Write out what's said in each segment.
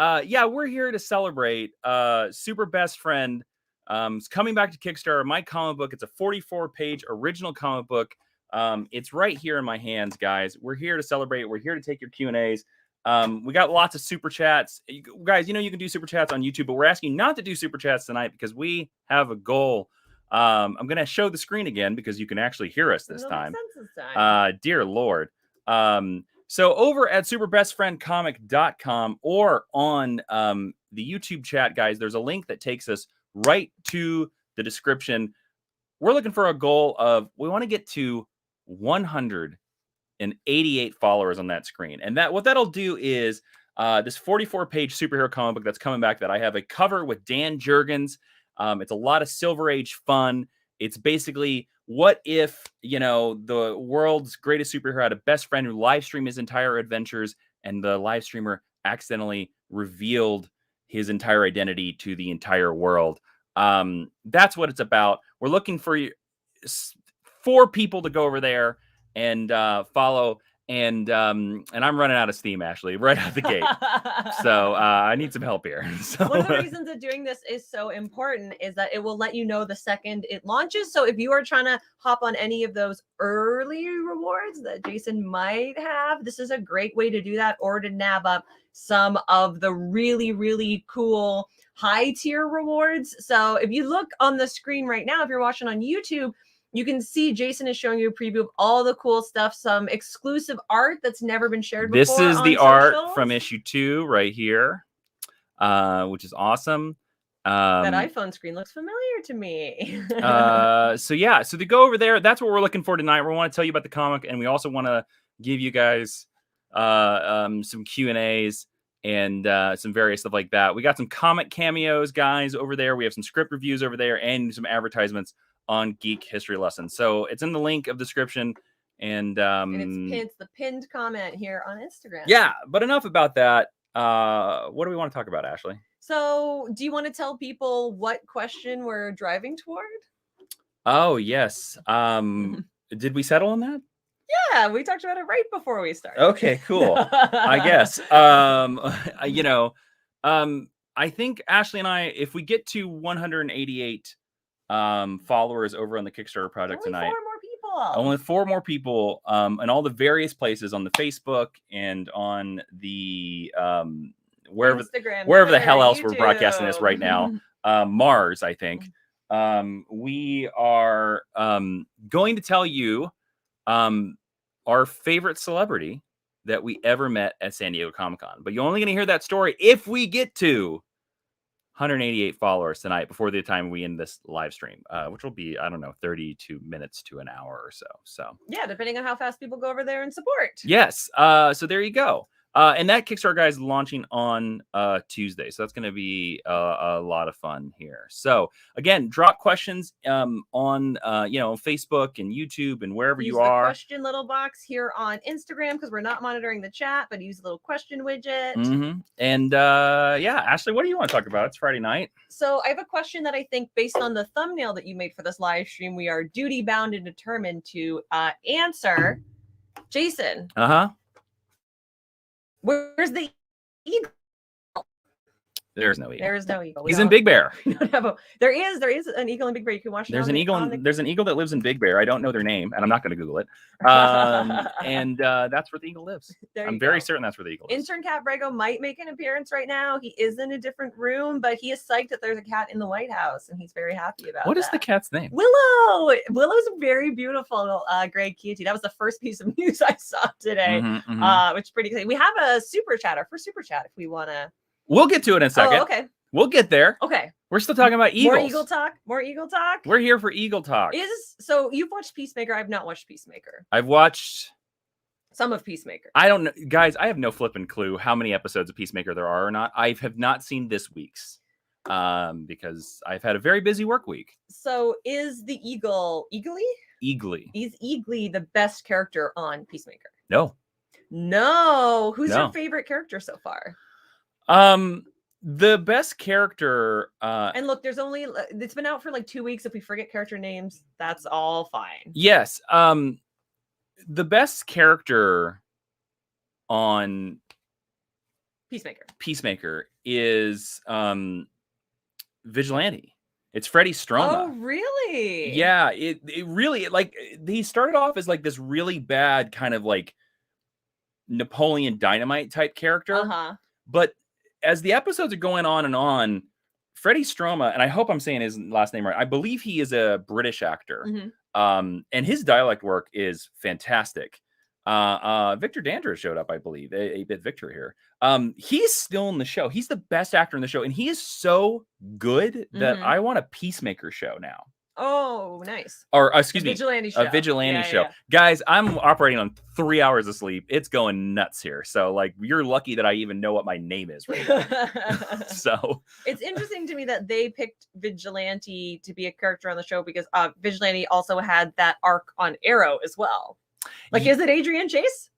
Yeah, we're here to celebrate Super Best Friend. It's coming back to Kickstarter. My comic book. It's a 44-page original comic book. It's right here in my hands, guys. We're here to celebrate. We're here to take your Q&As. We got lots of super chats. Guys, you know you can do super chats on YouTube, but we're asking you not to do super chats tonight because we have a goal. I'm going to show the screen again because you can actually hear us this time. Dear Lord. So over at superbestfriendcomic.com or on the YouTube chat, guys, there's a link that takes us right to the description. We're looking for a goal of, we want to get to 188 followers on that screen. And what that'll do is this 44-page superhero comic book that's coming back that I have a cover with Dan Jurgens. It's a lot of Silver Age fun. It's basically, what if, the world's greatest superhero had a best friend who live streamed his entire adventures, and the live streamer accidentally revealed his entire identity to the entire world. That's what it's about. We're looking for 4 people to go over there and follow. And I'm running out of steam, Ashley, right out the gate. So I need some help here. So, one of the reasons that doing this is so important is that it will let you know the second it launches. So if you are trying to hop on any of those early rewards that Jason might have, this is a great way to do that, or to nab up some of the really, really cool high tier rewards. So if you look on the screen right now, if you're watching on YouTube, you can see Jason is showing you a preview of all the cool stuff, some exclusive art that's never been shared before. This is the art from issue 2 right here, which is awesome. That iPhone screen looks familiar to me. So to go over there, that's what we're looking for tonight. We want to tell you about the comic, and we also want to give you guys some Q&As and some various stuff like that. We got some comic cameos, guys, over there. We have some script reviews over there and some advertisements on Geek History Lesson. So it's in the link of description, and it's the pinned comment here on Instagram. Yeah, but enough about that. What do we want to talk about, Ashley? So do you want to tell people what question we're driving toward? Oh, yes. Did we settle on that? Yeah, we talked about it right before we started. Okay, cool. I guess. I think Ashley and I, if we get to 188 followers over on the Kickstarter project tonight, only 4 more people, and all the various places on the Facebook and on the wherever Instagram, the hell else YouTube. We're broadcasting this right now, Mars, I think. We are going to tell you our favorite celebrity that we ever met at San Diego Comic-Con. But you're only going to hear that story if we get to 188 followers tonight before the time we end this live stream, which will be, 32 minutes to an hour or so. So yeah, depending on how fast people go over there and support. Yes. So there you go. And that Kickstarter, guys, is launching on Tuesday. So that's going to be a lot of fun here. So again, drop questions on Facebook and YouTube and wherever you are. Use the question little box here on Instagram because we're not monitoring the chat, but use the little question widget. And Ashley, what do you want to talk about? It's Friday night. So I have a question that I think, based on the thumbnail that you made for this live stream, we are duty bound and determined to answer. Jason. Where's the eagle? There's no eagle. There is no eagle. He's in Big Bear. There is an eagle in Big Bear. You can watch it. There's an eagle. There's an eagle that lives in Big Bear. I don't know their name, and I'm not going to Google it. And that's where the eagle lives. I'm very certain that's where the eagle lives. Intern Cat Brego might make an appearance right now. He is in a different room, but he is psyched that there's a cat in the White House, and he's very happy about it. What is the cat's name? Willow. Willow's a very beautiful gray kitty. That was the first piece of news I saw today, which is pretty exciting. We have a super chatter for super chat if we want to. We'll get to it in a second. Oh, okay. We'll get there. Okay. We're still talking about eagles. More eagle talk. We're here for eagle talk. So you've watched Peacemaker. I've not watched Peacemaker. I've watched some of Peacemaker. I don't know, guys. I have no flipping clue how many episodes of Peacemaker there are or not. I have not seen this week's because I've had a very busy work week. So is the eagle Eagly? Is Eagly the best character on Peacemaker? No. Who's your favorite character so far? The best character, and look, it's been out for like 2 weeks. If we forget character names, that's all fine. Yes. The best character on Peacemaker is vigilante. It's Freddie Stroma. Oh, really? Yeah, it really, like, he started off as like this really bad kind of like Napoleon Dynamite type character. But as the episodes are going on, Freddie Stroma, and I hope I'm saying his last name right, I believe he is a British actor. And his dialect work is fantastic. Victor Dandridge showed up, I believe, a bit Victor here. He's still in the show. He's the best actor in the show, and he is so good that I want a Peacemaker show now. Oh, nice. Or excuse me, vigilante show. A vigilante show. Yeah. Guys, I'm operating on 3 hours of sleep. It's going nuts here. So, like, you're lucky that I even know what my name is right now. So it's interesting to me that they picked Vigilante to be a character on the show because Vigilante also had that arc on Arrow as well. Like, is it Adrian Chase?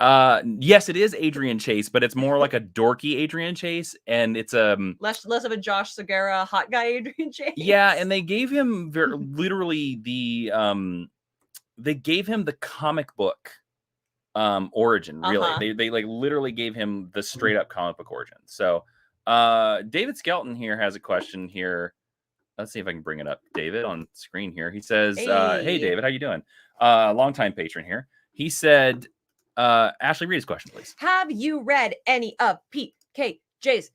Yes, it is Adrian Chase, but it's more like a dorky Adrian Chase, and it's less of a Josh Segura hot guy Adrian Chase. Yeah, and they gave him literally the comic book origin. Really, they like literally gave him the straight up comic book origin. So, David Skelton here has a question here. Let's see if I can bring it up. David on screen here. He says, "Hey David, how you doing? Longtime patron here." He said. Ashley, read his question, please. Have you read any of PKJ's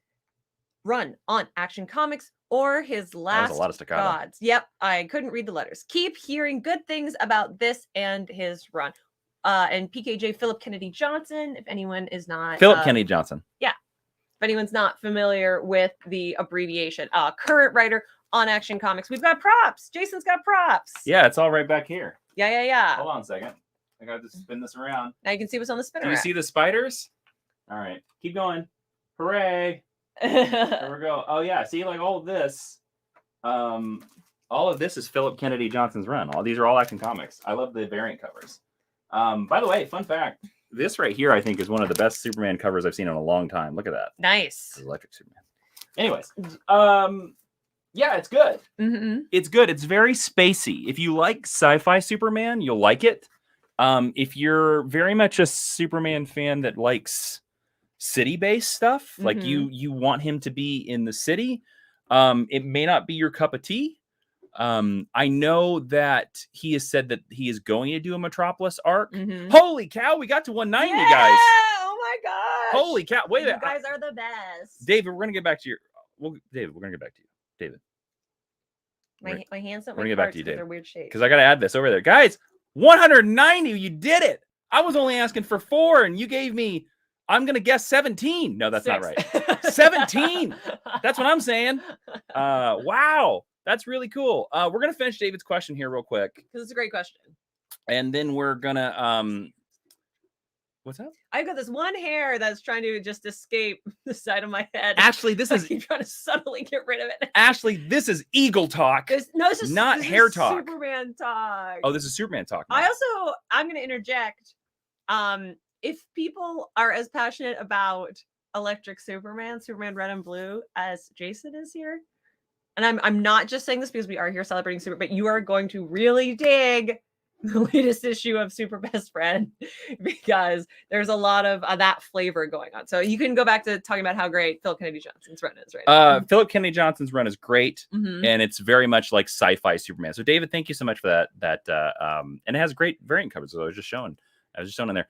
run on Action Comics or his last That was a lot of staccato. Gods? Yep, I couldn't read the letters. Keep hearing good things about this and his run. And PKJ Philip Kennedy Johnson, if anyone is not... Philip Kennedy Johnson. Yeah. If anyone's not familiar with the abbreviation. Current writer on Action Comics. We've got props. Jason's got props. Yeah, it's all right back here. Yeah. Hold on a second. I got to spin this around. Now you can see what's on the spinner. Do you see the spiders? All right, keep going. Hooray! There we go. Oh yeah, see, like all of this is Philip Kennedy Johnson's run. All these are all Action Comics. I love the variant covers. By the way, fun fact: this right here, I think, is one of the best Superman covers I've seen in a long time. Look at that. Nice. Electric Superman. Anyways, yeah, it's good. It's good. It's very spacey. If you like sci-fi Superman, you'll like it. If you're very much a Superman fan that likes city-based stuff, like you want him to be in the city, it may not be your cup of tea. I know that he has said that he is going to do a Metropolis arc. Holy cow, we got to 190, guys. Oh my gosh. Holy cow. Wait a minute. You guys are the best. David, we're going to get back to you. David, we're going to get back to you. David. My hands don't we're going to get back to you, David. They're weird shapes. Because I got to add this over there. Guys, 190, you did it. I was only asking for 4, and you gave me, I'm going to guess 17. No, that's 6. not right. 17. That's what I'm saying. Wow. That's really cool. We're going to finish David's question here real quick. Because it's a great question. And then we're going to, what's up? I've got this one hair that's trying to just escape the side of my head. Ashley, this is... I'm trying to subtly get rid of it. Ashley, this is Eagle talk. This is not hair talk. Superman talk. Oh, this is Superman talk. Now. I'm going to interject. If people are as passionate about Electric Superman Red and Blue, as Jason is here, and I'm not just saying this because we are here celebrating Super, but you are going to really dig the latest issue of Super Best Friend because there's a lot of that flavor going on. So you can go back to talking about how great Philip Kennedy Johnson's run is, right? Philip Kennedy Johnson's run is great, and it's very much like sci-fi Superman. So David, thank you so much for that. And it has great variant covers. So I was just showing in there.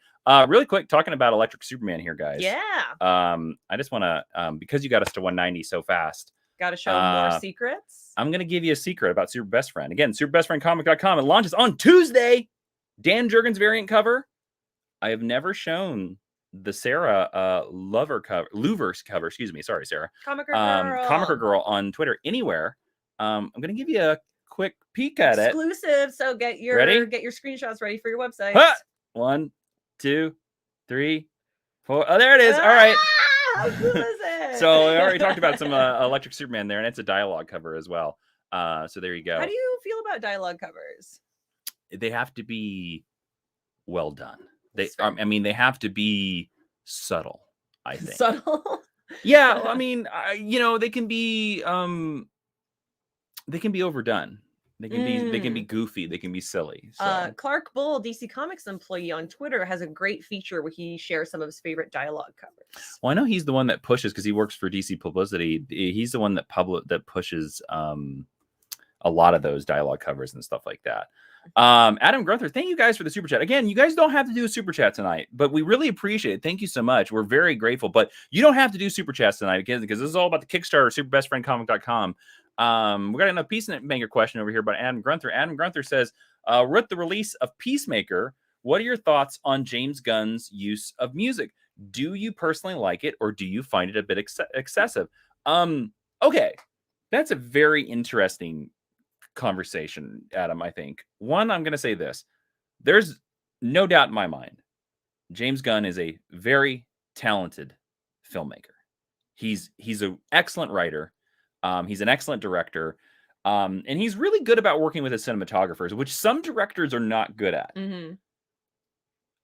Really quick, talking about Electric Superman here, guys. Yeah. I just want to, because you got us to 190 so fast. Got to show more secrets. I'm going to give you a secret about Super Best Friend. Again, superbestfriendcomic.com. It launches on Tuesday. Dan Jurgens variant cover. I have never shown the Sarah Louvers cover. Excuse me. Sorry, Sarah. Comicer Girl on Twitter anywhere. I'm going to give you a quick peek at it. Exclusive. So get your screenshots ready for your website. Ha! 1, 2, 3, 4. Oh, there it is. All right. How cool is it? So we already talked about some Electric Superman there, and it's a dialogue cover as well. So there you go. How do you feel about dialogue covers? They have to be well done. They have to be subtle, I think. Subtle? Yeah, I mean, they can be overdone. They can be goofy. They can be silly. So. Clark Bull, DC Comics employee on Twitter, has a great feature where he shares some of his favorite dialogue covers. Well, I know he's the one that pushes because he works for DC Publicity. He's the one that pushes a lot of those dialogue covers and stuff like that. Adam Grunther, thank you guys for the super chat. Again, you guys don't have to do a super chat tonight, but we really appreciate it. Thank you so much. We're very grateful, but you don't have to do super chats tonight again because this is all about the Kickstarter, superbestfriendcomic.com. We got another Peacemaker question over here by Adam Grunther. Adam Grunther says, with the release of Peacemaker, what are your thoughts on James Gunn's use of music? Do you personally like it, or do you find it a bit excessive? Okay, that's a very interesting conversation, Adam. I think one, I'm going to say this: there's no doubt in my mind, James Gunn is a very talented filmmaker. He's an excellent writer. He's an excellent director. And he's really good about working with his cinematographers, which some directors are not good at. Mm-hmm.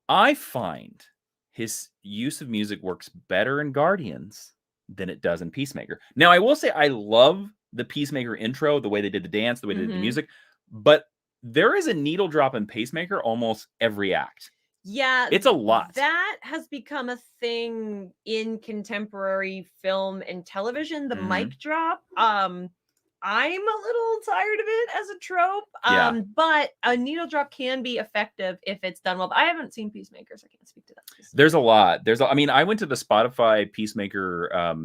I find his use of music works better in Guardians than it does in Peacemaker. Now, I will say I love the Peacemaker intro, the way they did the dance, the way they did the music, but there is a needle drop in Peacemaker almost every act. Yeah, it's a lot. That has become a thing in contemporary film and television, the mic drop. I'm a little tired of it as a trope. But a needle drop can be effective if it's done well. But I haven't seen Peacemaker, so I can't speak to that. There's a lot. I mean, I went to the Spotify Peacemaker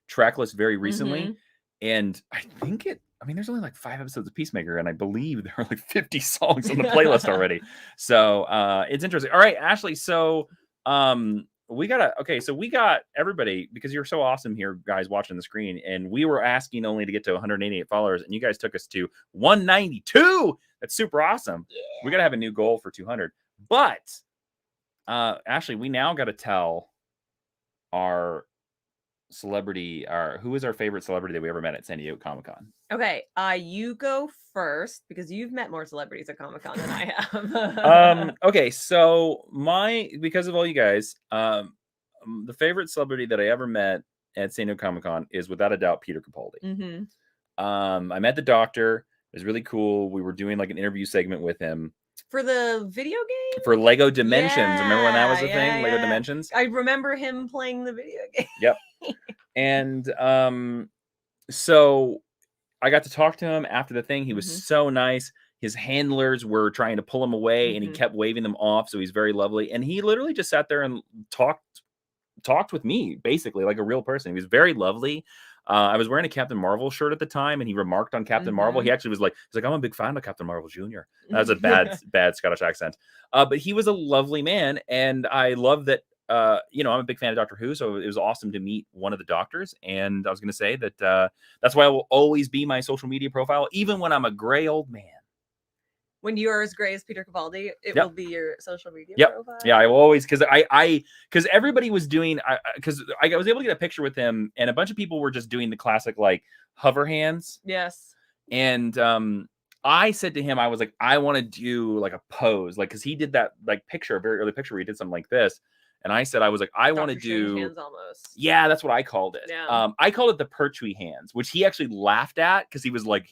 track list very recently, and I think there's only like 5 episodes of Peacemaker, and I believe there are like 50 songs on the playlist already. So it's interesting. All right, Ashley. So we got everybody, because you're so awesome here, guys, watching the screen, and we were asking only to get to 188 followers, and you guys took us to 192. That's super awesome. Yeah. We got to have a new goal for 200. But Ashley, we now got to tell our celebrity, who is our favorite celebrity that we ever met at San Diego Comic-Con. Okay, you go first because you've met more celebrities at Comic-Con than I have. Okay, so because of all you guys, the favorite celebrity that I ever met at San Diego Comic-Con is without a doubt Peter Capaldi. I met the Doctor. It was really cool. We were doing like an interview segment with him. For the video game? For Lego Dimensions. Remember when that was a thing? Lego Dimensions? I remember him playing the video game. Yep. And so I got to talk to him after the thing. He was so nice. His handlers were trying to pull him away, and he kept waving them off. So he's very lovely. And he literally just sat there and talked with me, basically, like a real person. He was very lovely. I was wearing a Captain Marvel shirt at the time, and he remarked on Captain Marvel. He actually was like, I'm a big fan of Captain Marvel Jr. That was a bad Scottish accent. But he was a lovely man, and I love that. I'm a big fan of Doctor Who, so it was awesome to meet one of the doctors. And I was going to say that that's why I will always be my social media profile, even when I'm a gray old man. When you are as gray as Peter Capaldi, it will be your social media profile. Yeah, I will always, because everybody was doing, because I was able to get a picture with him, and a bunch of people were just doing the classic like hover hands. Yes. And I said to him, I was like, I want to do like a pose, like, because he did that like picture, a very early picture where he did something like this. And I said, I was like, I want to do hands almost. Yeah, that's what I called it. Yeah. I called it the Pertwee hands, which he actually laughed at because he's like,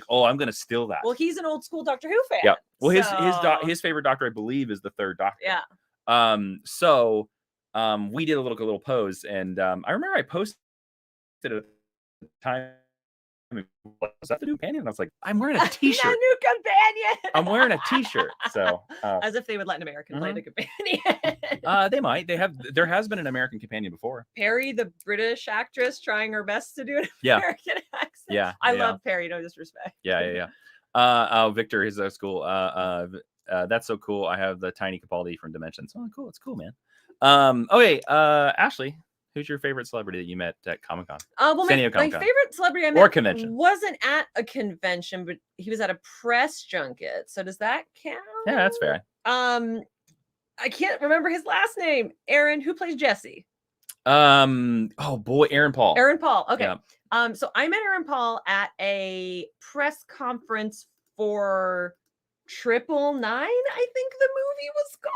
oh, I'm gonna steal that. Well, he's an old school Doctor Who fan. Yeah. Well, his favorite Doctor, I believe, is the third Doctor. Yeah. So we did a little pose, and I remember I posted at the time. Was that the new companion? And I was like, I'm wearing a t-shirt. A new companion. I'm wearing a t-shirt. So as if they would let an American play the companion. They might. There has been an American companion before. Perry, the British actress, trying her best to do an American accent. Yeah. I love Perry, no disrespect. Yeah. Victor is so cool. That's so cool. I have the tiny Capaldi from Dimensions. Oh, cool. It's cool, man. Okay, Ashley, who's your favorite celebrity that you met at Comic-Con? My favorite celebrity I met or convention wasn't at a convention, but he was at a press junket. So does that count? Yeah, that's fair. I can't remember his last name. Aaron, who plays Jesse? Aaron Paul. Aaron Paul. Okay. Yeah. So I met Aaron Paul at a press conference for 999, I think the movie was called.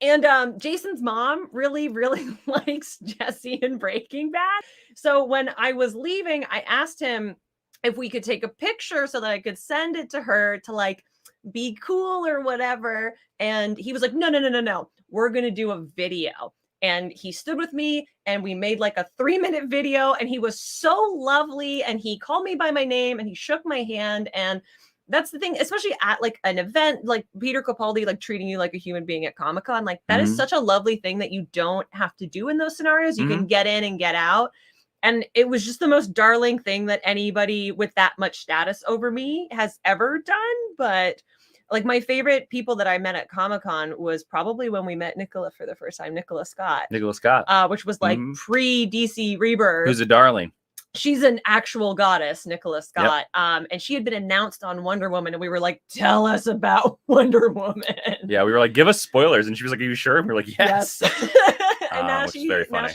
And Jason's mom really, really likes Jesse in Breaking Bad. So when I was leaving, I asked him, if we could take a picture so that I could send it to her to like be cool or whatever. And he was like, no. We're going to do a video. And he stood with me and we made like a 3-minute video. And he was so lovely. And he called me by my name and he shook my hand. And that's the thing, especially at like an event, like Peter Capaldi, like treating you like a human being at Comic-Con. Like that is such a lovely thing that you don't have to do in those scenarios. You can get in and get out. And it was just the most darling thing that anybody with that much status over me has ever done. But like my favorite people that I met at Comic-Con was probably when we met Nicola for the first time, Nicola Scott, which was like pre-DC Rebirth. Who's a darling. She's an actual goddess, Nicola Scott. Yep. And she had been announced on Wonder Woman, and we were like, tell us about Wonder Woman. Yeah, we were like, give us spoilers. And she was like, are you sure? And we were like, yes. And now she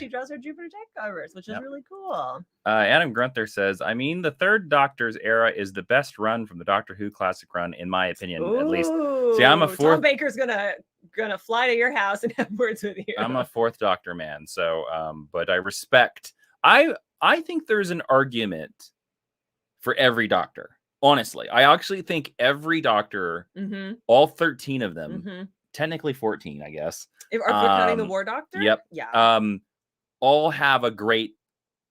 draws her Jupiter Tech covers, which is really cool. Adam Grunther says, I mean, the third Doctor's era is the best run from the Doctor Who classic run, in my opinion, at least. See, I'm a fourth. Tom Baker's gonna fly to your house and have words with you. I'm a fourth Doctor man, so but I respect. I think there's an argument for every Doctor. Honestly, I actually think every Doctor, all 13 of them, technically 14, I guess. If we're counting the War Doctor? Yep. Yeah. All have a great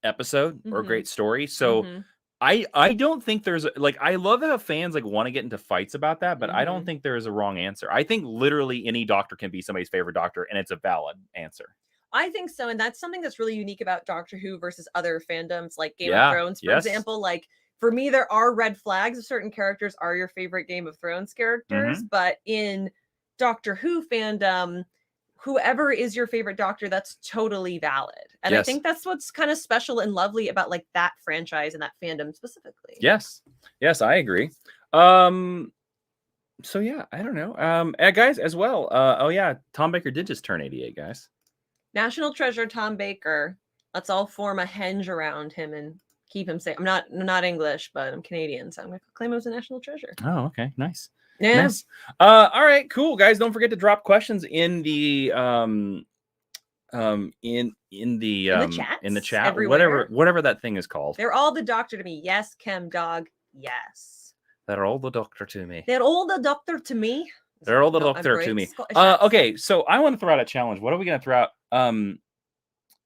episode or a great story. So I don't think there's like, I love how fans like want to get into fights about that, but I don't think there is a wrong answer. I think literally any Doctor can be somebody's favorite Doctor, and it's a valid answer. I think so. And that's something that's really unique about Doctor Who versus other fandoms like Game of Thrones, for example. Like for me, there are red flags if certain characters are your favorite Game of Thrones characters, but in Doctor Who fandom, whoever is your favorite Doctor, that's totally valid. And I think that's what's kind of special and lovely about like that franchise and that fandom specifically. Yes, I agree. So yeah, I don't know. Guys, as well. Tom Baker did just turn 88, guys. National treasure Tom Baker. Let's all form a henge around him and keep him safe. I'm not English, but I'm Canadian, so I'm gonna claim him as a national treasure. Oh, okay, nice. Yeah. Nice. All right, cool, guys. Don't forget to drop questions in the in the chat, everywhere. whatever that thing is called. They're all the Doctor to me. Yes, Chem Dog. Yes. They're all the Doctor to me. They're all the Doctor to me. They're all the Doctor to me. Okay, so I want to throw out a challenge. What are we gonna throw out?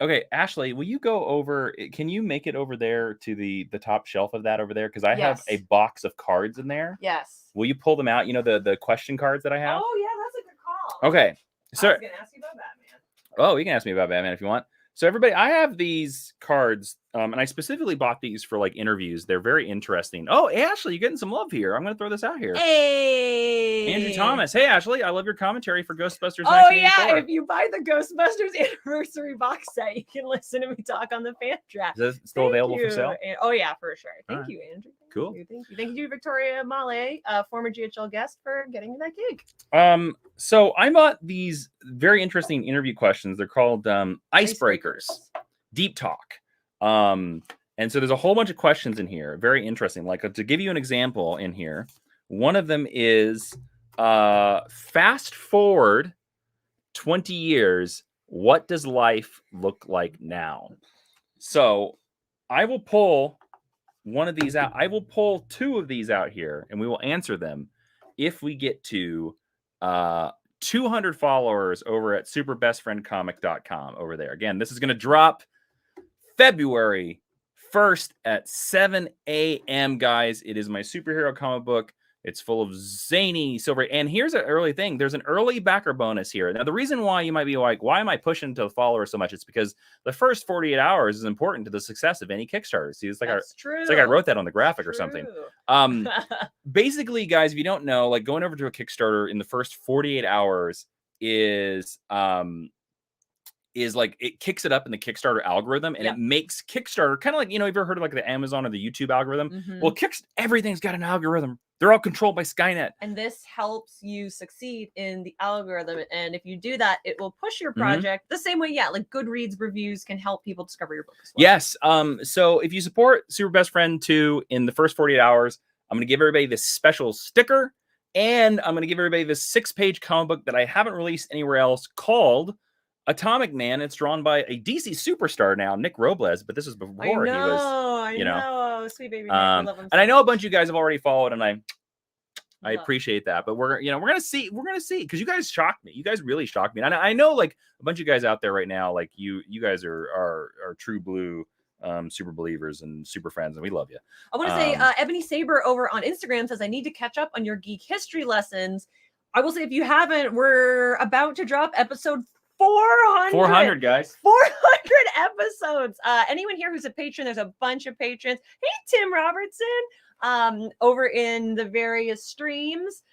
Okay, Ashley, will you go over? Can you make it over there to the top shelf of that over there? Because I have a box of cards in there. Yes. Will you pull them out? You know, the question cards that I have. Oh yeah, that's a good call. Okay, so I was gonna ask you about Batman. Oh, you can ask me about Batman if you want. So everybody, I have these cards, and I specifically bought these for like interviews. They're very interesting. Oh, hey, Ashley, you're getting some love here. I'm going to throw this out here. Hey, Andrew Thomas. Hey, Ashley, I love your commentary for Ghostbusters. Oh yeah, if you buy the Ghostbusters anniversary box set, you can listen to me talk on the fan draft. Is it still available for sale? Oh yeah, for sure. Thank you, Andrew. Cool. Thank you, Victoria Male, former GHL guest, for getting me that gig. So I bought these very interesting interview questions. They're called Icebreakers. Deep Talk. And so there's a whole bunch of questions in here. Very interesting. Like to give you an example in here, one of them is fast forward 20 years. What does life look like now? So I will pull one of these out. I will pull two of these out here and we will answer them if we get to 200 followers over at superbestfriendcomic.com over there. Again, this is going to drop February 1st at 7 a.m. guys. It is my superhero comic book. It's full of zany silver. And here's an early thing. There's an early backer bonus here. Now, the reason why you might be like, why am I pushing to followers so much? It's because the first 48 hours is important to the success of any Kickstarter. See, it's like it's like I wrote that on the graphic or something. Basically, guys, if you don't know, like going over to a Kickstarter in the first 48 hours is like it kicks it up in the Kickstarter algorithm and it makes Kickstarter kind of like, you know, have you ever heard of like the Amazon or the YouTube algorithm? Well, everything's got an algorithm. They're all controlled by Skynet. And this helps you succeed in the algorithm. And if you do that, it will push your project the same way. Yeah, like Goodreads reviews can help people discover your book as well. Yes. So if you support Super Best Friend 2 in the first 48 hours, I'm going to give everybody this special sticker. And I'm going to give everybody this 6-page comic book that I haven't released anywhere else called Atomic Man. It's drawn by a DC superstar now, Nick Robles, but this is before he was, I know. Oh, sweet baby Nick. I love him. And I know a bunch of you guys have already followed, and I appreciate that, but we're gonna see because you guys shocked me. You guys really shocked me. And I know like a bunch of guys out there right now, like you guys are true blue super believers and super friends, and we love you. I want to say Ebony Saber over on Instagram says I need to catch up on your geek history lessons. I will say if you haven't, we're about to drop episode 400. 400 guys. 400 episodes. Anyone here who's a patron, there's a bunch of patrons. Hey, Tim Robertson. Over in the various streams.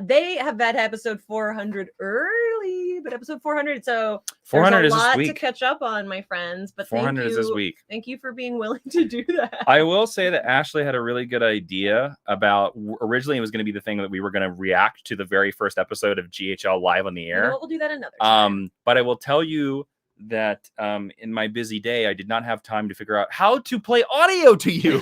They have that episode 400 early, but episode 400. So 400 there's a is lot this week to catch up on, my friends. But 400 is this week. Thank you for being willing to do that. I will say that Ashley had a really good idea about originally it was going to be the thing that we were going to react to the very first episode of GHL live on the air. You know what? We'll do that another time. But I will tell you that in my busy day, I did not have time to figure out how to play audio to you.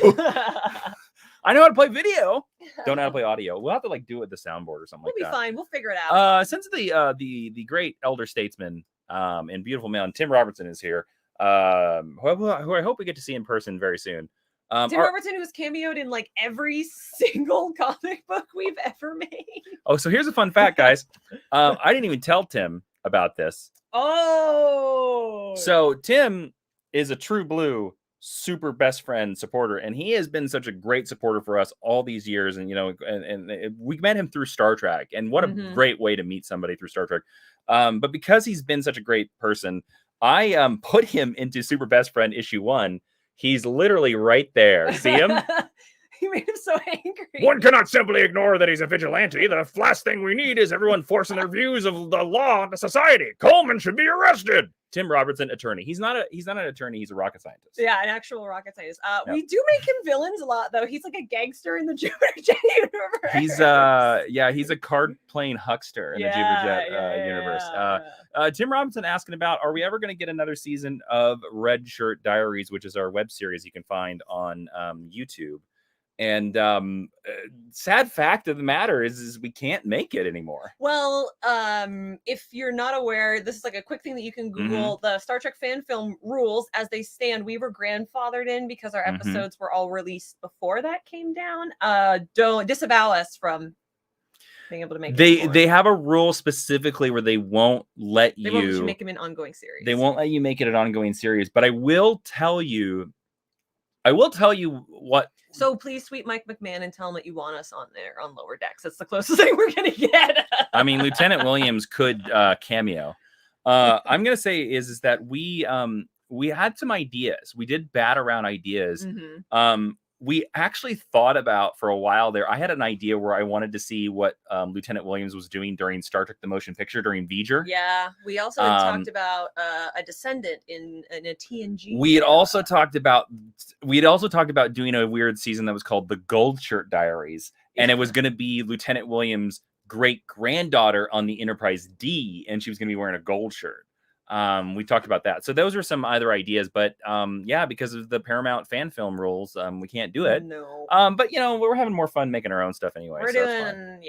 I know how to play video. Don't know how to play audio. We'll have to like do it with the soundboard or something like that. We'll be fine. We'll figure it out. Since the great elder statesman and beautiful man Tim Robertson is here, who I hope we get to see in person very soon. Tim Robertson, who's cameoed in like every single comic book we've ever made. Oh, so here's a fun fact, guys. I didn't even tell Tim about this. Oh. So Tim is a true blue super best friend supporter, and he has been such a great supporter for us all these years. And and we met him through Star Trek, and what a great way to meet somebody through Star Trek. But because he's been such a great person, I put him into Super Best Friend issue 1. He's literally right there. See him? He made him so angry. One cannot simply ignore that he's a vigilante. The last thing we need is everyone forcing their views of the law into society. Coleman should be arrested. Tim Robertson, attorney. He's not an attorney. He's a rocket scientist. Yeah, an actual rocket scientist. Yep. We do make him villains a lot, though. He's like a gangster in the Jupiter Jet universe. He's a card playing huckster in the Jupiter Jet universe. Tim Robinson asking about, are we ever going to get another season of Red Shirt Diaries, which is our web series you can find on YouTube? And sad fact of the matter is we can't make it anymore. Well, if you're not aware, this is like a quick thing that you can Google. The Star Trek fan film rules as they stand. We were grandfathered in because our episodes were all released before that came down. Don't disavow us from being able to make it. They have a rule specifically where they won't let you make them an ongoing series. They won't let you make it an ongoing series. But I will tell you what. So please tweet Mike McMahon and tell him that you want us on there on Lower Decks. That's the closest thing we're gonna get. I mean, Lieutenant Williams could cameo. I'm gonna say is that we had some ideas. We did bat around ideas. We actually thought about for a while there. I had an idea where I wanted to see what Lieutenant Williams was doing during Star Trek: The Motion Picture during V'ger. Yeah, we also had talked about a descendant in a TNG. We had also talked about doing a weird season that was called the Gold Shirt Diaries, and it was going to be Lieutenant Williams' great granddaughter on the Enterprise D, and she was going to be wearing a gold shirt. We talked about that. So those are some other ideas, but because of the Paramount fan film rules, we can't do it. No. But we're having more fun making our own stuff anyway. We're doing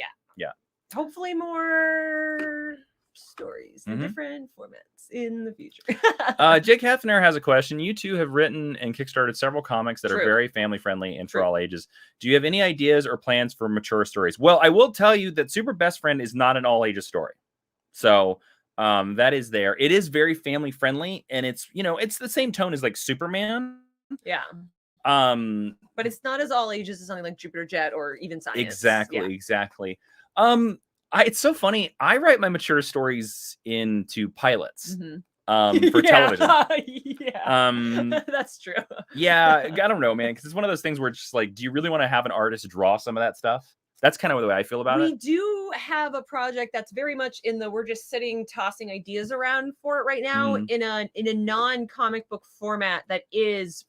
hopefully more stories in different formats in the future. Jake Hefner has a question. You two have written and kickstarted several comics that are very family friendly and for all ages. Do you have any ideas or plans for mature stories? Well, I will tell you that Super Best Friend is not an all ages story. So that is there. It is very family friendly, and it's it's the same tone as like Superman. Yeah. But it's not as all ages as something like Jupiter Jet or even Science. Exactly. It's so funny. I write my mature stories into pilots for television. That's true. I don't know, man, because it's one of those things where it's just like, do you really want to have an artist draw some of that stuff? That's kind of the way I feel about it. We do have a project that's very much we're just sitting, tossing ideas around for it right now in a non-comic book format that is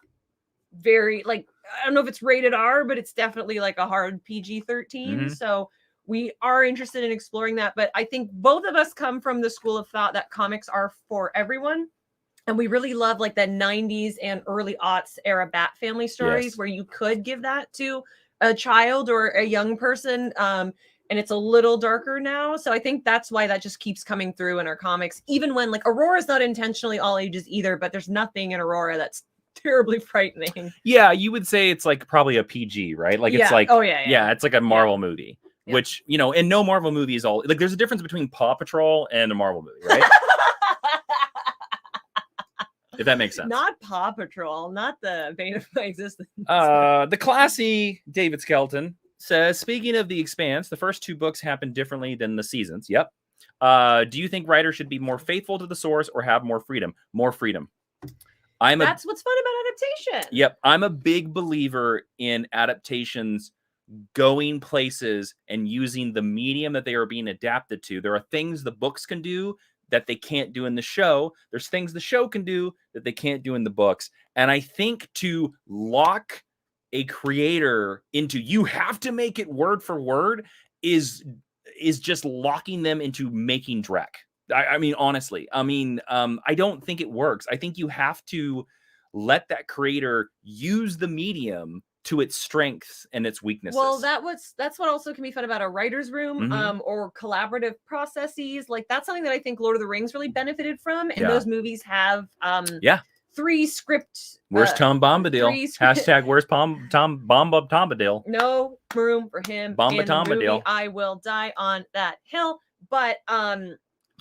very I don't know if it's rated R, but it's definitely like a hard PG-13. So we are interested in exploring that. But I think both of us come from the school of thought that comics are for everyone. And we really love like the 90s and early aughts era Bat family stories where you could give that to a child or a young person. And it's a little darker now. So I think that's why that just keeps coming through in our comics, even when like Aurora's not intentionally all ages either, but there's nothing in Aurora that's terribly frightening. Yeah, you would say it's like probably a PG, right? Like it's like yeah, it's like a Marvel movie. Yeah. Which, you know, and no Marvel movie is all like there's a difference between Paw Patrol and a Marvel movie, right? If that makes sense. Not Paw Patrol, not the bane of my existence. The classy David Skelton says, speaking of The Expanse, the first 2 books happen differently than the seasons. Yep. Do you think writers should be more faithful to the source or have more freedom? More freedom. That's what's fun about adaptation. Yep. I'm a big believer in adaptations going places and using the medium that they are being adapted to. There are things the books can do that they can't do in the show. There's things the show can do that they can't do in the books. And I think to lock a creator into you have to make it word for word is just locking them into making Drek. I mean, honestly, I don't think it works. I think you have to let that creator use the medium to its strengths and its weaknesses. Well, that's what also can be fun about a writer's room, or collaborative processes. Like that's something that I think Lord of the Rings really benefited from. And those movies have 3 script. Where's Tom Bombadil? Hashtag where's Tom Bombadil? No room for him. Bombadil. I will die on that hill. But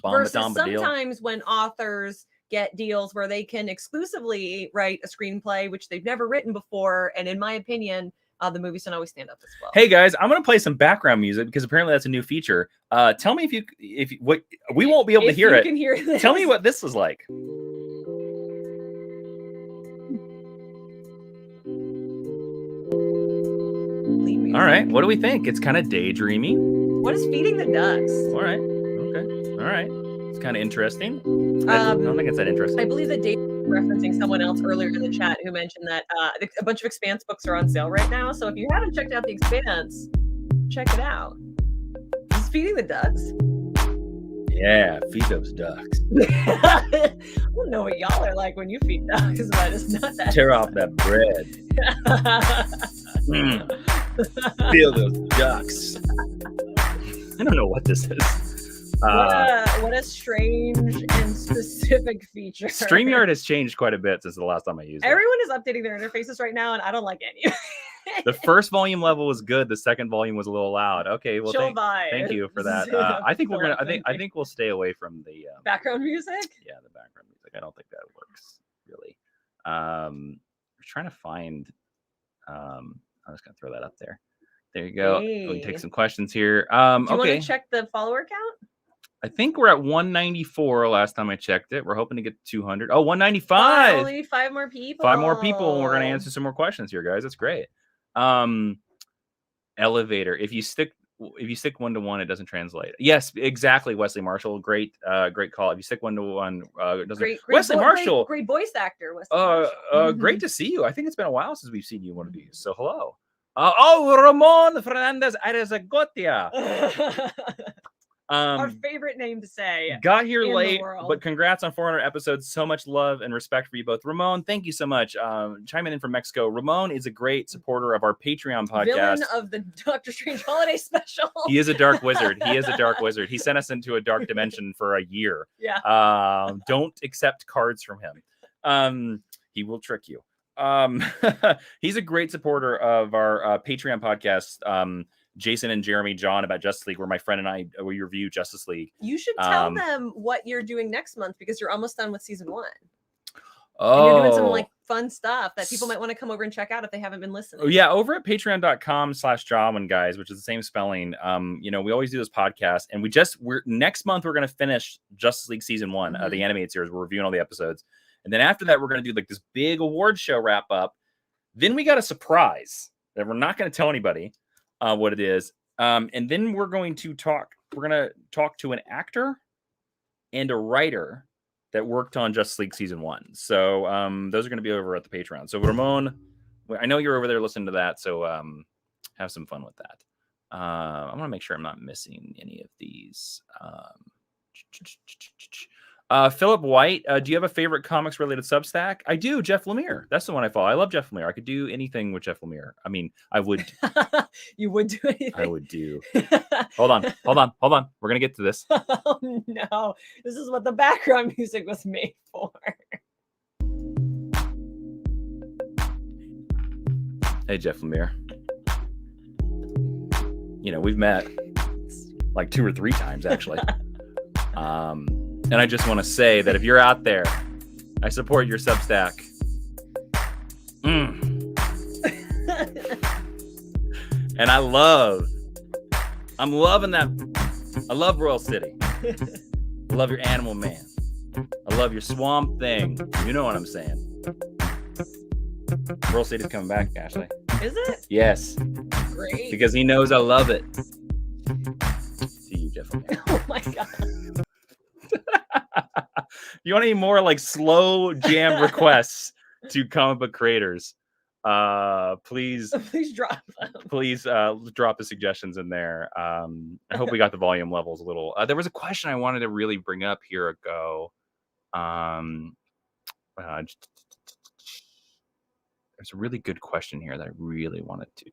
versus sometimes when authors get deals where they can exclusively write a screenplay, which they've never written before. And in my opinion, the movies don't always stand up as well. Hey guys, I'm going to play some background music because apparently that's a new feature. Tell me if what we won't be able to hear it. Can hear this. Tell me what this was like. All right. What do we think? It's kind of daydreamy. What is Feeding the Ducks? All right. Okay. All right. It's kind of interesting. I don't think it's that interesting. I believe that Dave was referencing someone else earlier in the chat who mentioned that a bunch of Expanse books are on sale right now. So if you haven't checked out The Expanse, check it out. Is Feeding the Ducks? Yeah, feed those ducks. I don't know what y'all are like when you feed ducks, but it's not that. Tear off that bread. Feel those ducks. I don't know what this is. What a strange and specific feature. StreamYard has changed quite a bit since the last time I used it. Everyone is updating their interfaces right now, and I don't like any. The first volume level was good. The second volume was a little loud. Okay, well, thank you for that. I think we're gonna. I think we'll stay away from the background music. Yeah, the background music. I don't think that works really. We're trying to find. I'm just gonna throw that up there. There you go. Hey. We can take some questions here. Do you want to check the follower count? I think we're at 194 last time I checked it. We're hoping to get 200. Oh, 195. Only 5 more people. 5 more people, and we're gonna answer some more questions here, guys. That's great. Elevator. If you stick 1-to-1, it doesn't translate. Yes, exactly. Wesley Marshall. Great call. If you stick 1-to-1, it doesn't. Great Wesley Marshall. Great voice actor. Wesley Marshall. Great to see you. I think it's been a while since we've seen you in one of these. So hello. Ramon Fernandez Arezagotia. Our favorite name to say. Got here late, but congrats on 400 episodes. So much love and respect for you both. Ramon, thank you so much. Chiming in from Mexico. Ramon is a great supporter of our Patreon podcast. Villain of the Doctor Strange Holiday Special. He is a dark wizard. He sent us into a dark dimension for a year. Yeah. Don't accept cards from him. He will trick you. He's a great supporter of our Patreon podcast. Jason and Jeremy John about Justice League, where my friend and we review Justice League. You should tell them what you're doing next month because you're almost done with season 1. Oh, and you're doing some like fun stuff that people might want to come over and check out if they haven't been listening. Yeah, over at patreon.com/Jawan, guys, which is the same spelling. We always do this podcast, and next month we're gonna finish Justice League season 1, the animated series. We're reviewing all the episodes, and then after that we're gonna do like this big award show wrap up. Then we got a surprise that we're not gonna tell anybody what it is, and then we're gonna talk to an actor and a writer that worked on Justice League season 1. So those are going to be over at the Patreon. So Ramon, I know you're over there listening to that, so have some fun with that. I want to make sure I'm not missing any of these. Philip White, do you have a favorite comics related Substack? I do. Jeff Lemire. That's the one I follow. I love Jeff Lemire. I could do anything with Jeff Lemire. I mean, I would. You would do anything. I would do. Hold on. We're going to get to this. Oh, no. This is what the background music was made for. Hey, Jeff Lemire. You know, we've met like 2 or 3 times, actually. And I just want to say that if you're out there, I support your Substack. And I'm loving that. I love Royal City. I love your Animal Man. I love your Swamp Thing. You know what I'm saying. Royal City's coming back, Ashley. Is it? Yes. Great. Because he knows I love it. See you, Jeff. Oh my god. You want any more like slow jam requests to comic book creators? Please drop them. Please drop the suggestions in there. I hope we got the volume levels a little. There was a question I wanted to really bring up here ago. There's a really good question here that I really wanted to.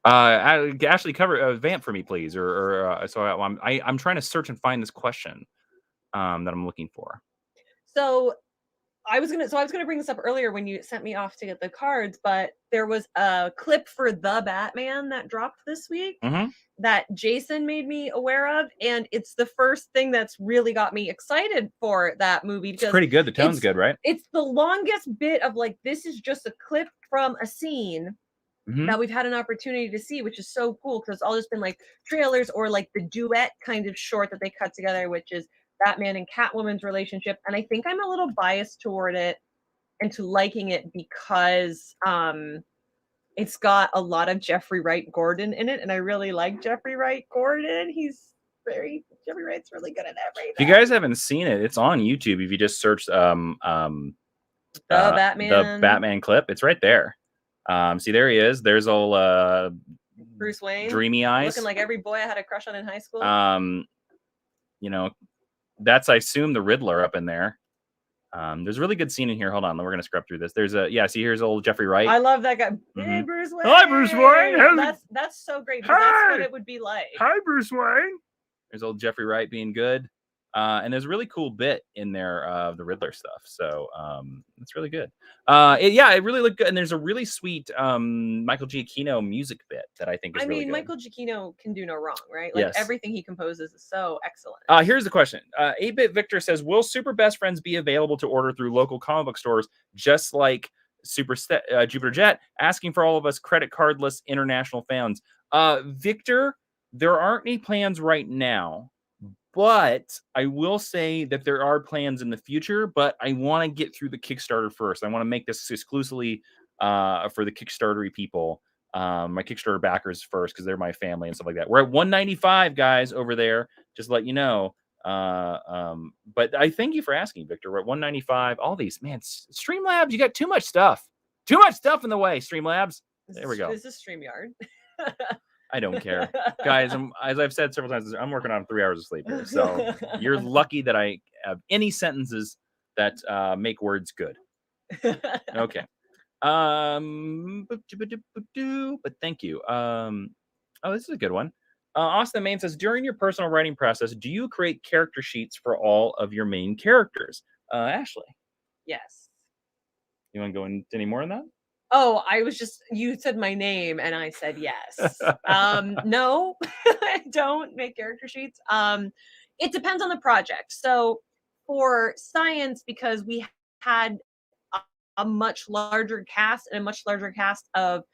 Ashley, cover vamp for me, please. So I'm trying to search and find this question that I'm looking for. So I was gonna bring this up earlier when you sent me off to get the cards, but there was a clip for The Batman that dropped this week that Jason made me aware of, and it's the first thing that's really got me excited for that movie. It's pretty good. The tone's good, right? It's the longest bit of like, this is just a clip from a scene that we've had an opportunity to see, which is so cool because it's all just been like trailers or like the duet kind of short that they cut together, which is Batman and Catwoman's relationship. And I think I'm a little biased toward it and to liking it because it's got a lot of Jeffrey Wright Gordon in it, and I really like Jeffrey Wright Gordon. Jeffrey Wright's really good at everything. If you guys haven't seen it, it's on YouTube. If you just search the Batman clip, it's right there. See, there he is. There's old Bruce Wayne, dreamy eyes, looking like every boy I had a crush on in high school. You know, that's, I assume, the Riddler up in there. There's a really good scene in here. Hold on, we're gonna scrub through this. There's see, here's old Jeffrey Wright. I love that guy. Hey, Bruce Wayne. Hi, Bruce Wayne. That's so great. Because that's what it would be like. Hi, Bruce Wayne. There's old Jeffrey Wright being good. And there's a really cool bit in there of the Riddler stuff. So it's really good. It really looked good. And there's a really sweet Michael Giacchino music bit that I think is really good. Michael Giacchino can do no wrong, right? Like everything he composes is so excellent. Here's the question. 8-Bit Victor says, will Super Best Friends be available to order through local comic book stores, just like Jupiter Jet, asking for all of us credit cardless international fans? Victor, there aren't any plans right now. But I will say that there are plans in the future, but I want to get through the Kickstarter first. I want to make this exclusively for the Kickstarter people, my Kickstarter backers first, because they're my family and stuff like that. We're at 195, guys, over there. Just to let you know. But I thank you for asking, Victor. We're at 195. All these, man, Streamlabs, you got too much stuff. Too much stuff in the way, Streamlabs. There we go. This is StreamYard. I don't care, guys. As I've said several times, I'm working on 3 hours of sleep here, so you're lucky that I have any sentences that make words good. Okay. But thank you. This is a good one. Austin Main says, during your personal writing process, do you create character sheets for all of your main characters? Ashley. Yes. You want to go into any more on that? Oh, you said my name and I said yes. No, I don't make character sheets. It depends on the project. So for science, because we had a much larger cast and a much larger cast of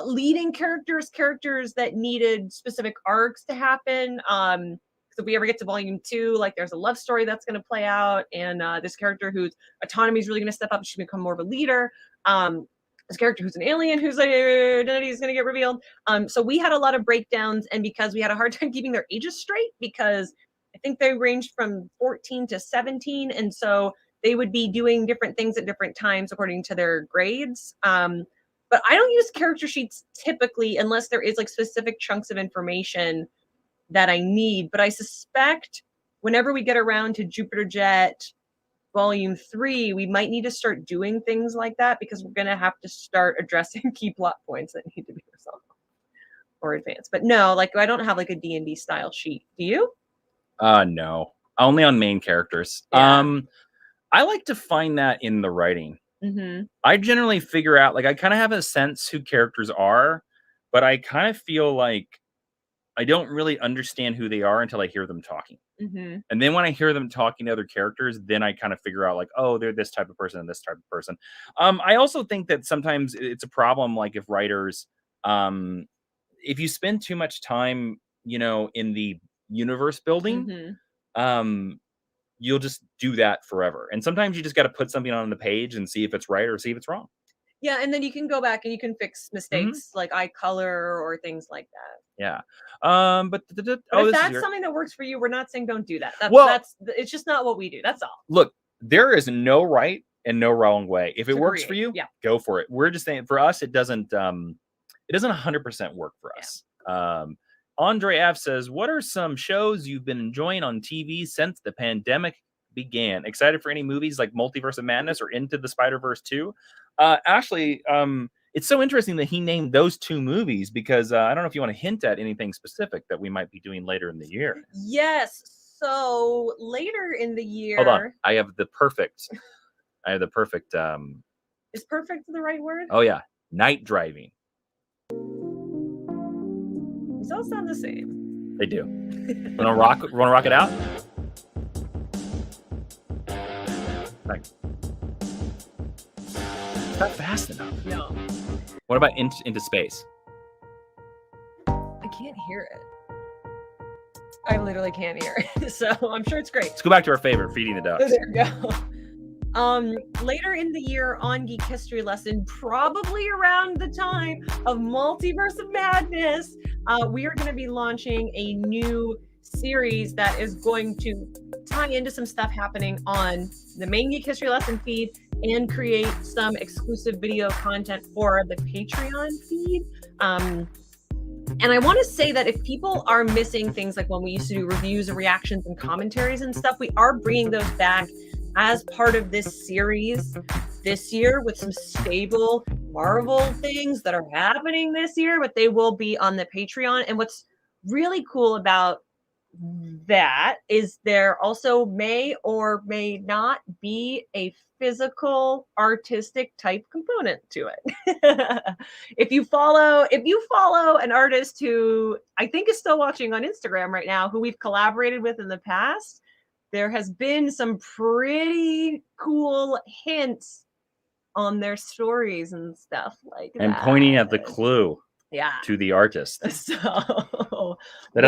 leading characters that needed specific arcs to happen. So if we ever get to volume 2, like there's a love story that's going to play out, and this character whose autonomy is really going to step up, she's going to become more of a leader. This character who's an alien, whose identity is going to get revealed. So we had a lot of breakdowns, and because we had a hard time keeping their ages straight, because I think they ranged from 14 to 17, and so they would be doing different things at different times according to their grades. But I don't use character sheets typically unless there is like specific chunks of information that I need. But I suspect whenever we get around to Jupiter Jet Volume 3, we might need to start doing things like that, because we're going to have to start addressing key plot points that need to be resolved or advanced. But no, like I don't have like a D&D style sheet. Do you? No, only on main characters. Yeah. I like to find that in the writing. I generally figure out, like, I kind of have a sense who characters are, but I kind of feel like I don't really understand who they are until I hear them talking. And then when I hear them talking to other characters, then I kind of figure out, like, oh, they're this type of person and this type of person. I also think that sometimes it's a problem, like if writers, um, if you spend too much time, in the universe building, um, you'll just do that forever. And sometimes you just got to put something on the page and see if it's right or see if it's wrong. Yeah, and then you can go back and you can fix Mhm. mistakes like eye color or things like that. Yeah. But But oh, if this is that's your something that works for you, we're not saying don't do that. well. That's it's just not what we do. That's all. Look, there is no right and no wrong way. If it To works for create. you, Yeah. go for it. We're just saying, for us, it doesn't 100% work for us. Andre F says, what are some shows you've been enjoying on TV since the pandemic began? Excited for any movies like Multiverse of Madness or Into the Spider-Verse 2? Ashley, it's so interesting that he named those two movies because I don't know if you want to hint at anything specific that we might be doing later in the year. Yes. So later in the year. Hold on. I have the perfect. Is perfect the right word? Oh yeah, Night Driving. These all sound the same. They do. Wanna rock it out? Thanks. It's not fast enough. No. What about Into Space? I can't hear it. I literally can't hear it. So I'm sure it's great. Let's go back to our favorite, Feeding the Ducks. There you go. Later in the year on Geek History Lesson, probably around the time of Multiverse of Madness, we are going to be launching a new series that is going to tie into some stuff happening on the main Geek History Lesson feed and create some exclusive video content for the Patreon feed. And I want to say that if people are missing things like when we used to do reviews and reactions and commentaries and stuff, we are bringing those back as part of this series this year with some stable Marvel things that are happening this year, but they will be on the Patreon. And what's really cool about that is there also may or may not be a physical artistic type component to it. If you follow an artist who I think is still watching on Instagram right now, who we've collaborated with in the past, there has been some pretty cool hints on their stories and stuff like that. And pointing at the clue. Yeah. To the artist. So that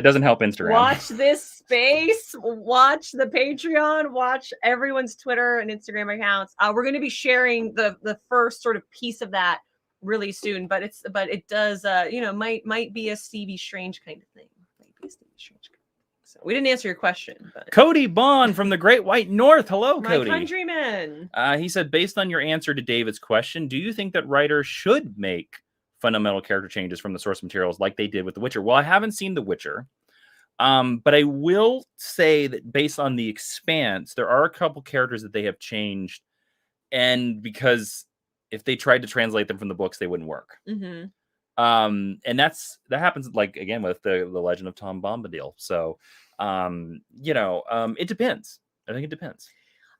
doesn't help Instagram. Watch this space, watch the Patreon, watch everyone's Twitter and Instagram accounts. We're going to be sharing the first sort of piece of that really soon, but it does might be a Stevie Strange kind of thing. Might be a Stevie Strange kind of thing. So we didn't answer your question, but Cody Bond from the Great White North. Hello, Cody. My countryman. He said, based on your answer to David's question, do you think that writers should make fundamental character changes from the source materials like they did with The Witcher? Well, I haven't seen The Witcher, but I will say that based on The Expanse, there are a couple characters that they have changed, and because if they tried to translate them from the books, they wouldn't work. And that happens, like, again, with the Legend of Tom Bombadil. So it depends. I think it depends.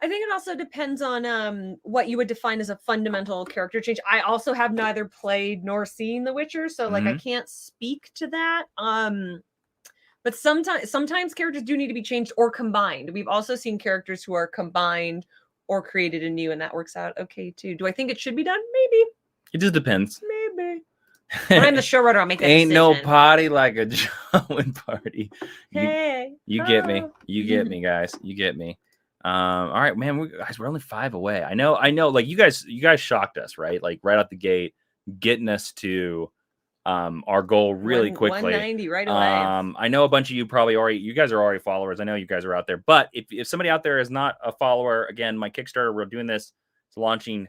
I think it also depends on what you would define as a fundamental character change. I also have neither played nor seen The Witcher, so like I can't speak to that. But sometimes characters do need to be changed or combined. We've also seen characters who are combined or created anew, and that works out okay too. Do I think it should be done? Maybe. It just depends. Maybe. When I'm the showrunner, I'll make that Ain't decision. no party like a Joan party. Hey. You get me. You get me, guys. You get me. All right, man. We're only 5 away. I know. Like you guys shocked us, right? Like right out the gate, getting us to our goal really quickly. 190 right away. I know a bunch of you you guys are already followers. I know you guys are out there. But if somebody out there is not a follower, again, my Kickstarter, we're doing this. It's launching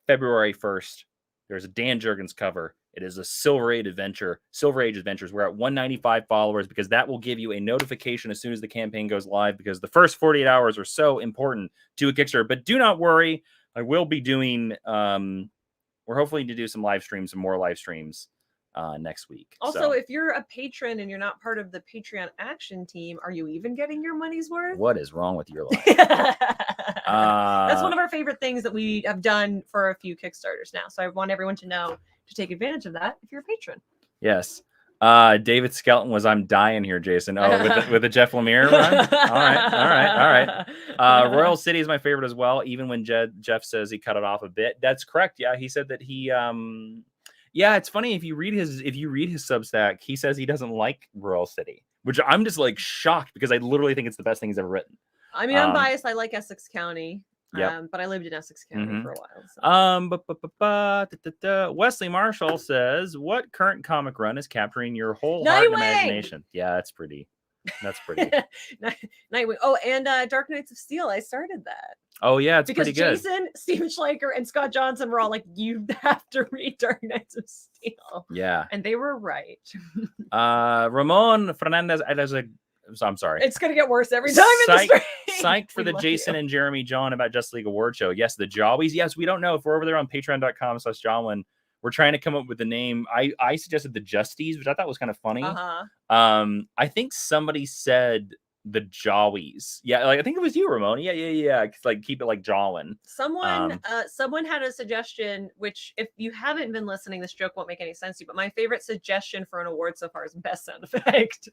February 1st. There's a Dan Jurgens cover. It is a Silver Age Adventures. We're at 195 followers because that will give you a notification as soon as the campaign goes live, because the first 48 hours are so important to a Kickstarter. But do not worry. I will be doing, we're hopefully to do some more live streams next week. Also, if you're a patron and you're not part of the Patreon action team, are you even getting your money's worth? What is wrong with your life? That's one of our favorite things that we have done for a few Kickstarters now. So I want everyone to know to take advantage of that if you're a patron. Yes. David Skelton was I'm dying here, Jason. Oh, with the Jeff Lemire run? All right. Royal City is my favorite as well, even when Jeff says he cut it off a bit. That's correct. Yeah, he said that he yeah, it's funny if you read his Substack, he says he doesn't like Royal City, which I'm just like shocked because I literally think it's the best thing he's ever written. I mean, I'm biased. I like Essex County. Yep. But I lived in Essex County for a while. So. Wesley Marshall says, "What current comic run is capturing your whole heart and imagination?" Yeah, that's pretty. Nightwing. Oh, and Dark Knights of Steel. I started that. Oh yeah, it's because pretty good. Jason, Steven Schleicher, and Scott Johnson were all like, "You have to read Dark Knights of Steel." Yeah, and they were right. Ramon Fernandez. I'm sorry. It's gonna get worse every time. Psyched for the Jason and Jeremy John about Justice League Award show. Yes, the Jawies. Yes, we don't know if we're over there on patreon.com/Jawin. We're trying to come up with the name. I suggested the Justies, which I thought was kind of funny. I think somebody said the Jawies. Yeah, like I think it was you, Ramon. Yeah. Like keep it like Jawin. Someone had a suggestion, which if you haven't been listening, this joke won't make any sense to you. But my favorite suggestion for an award so far is best sound effect.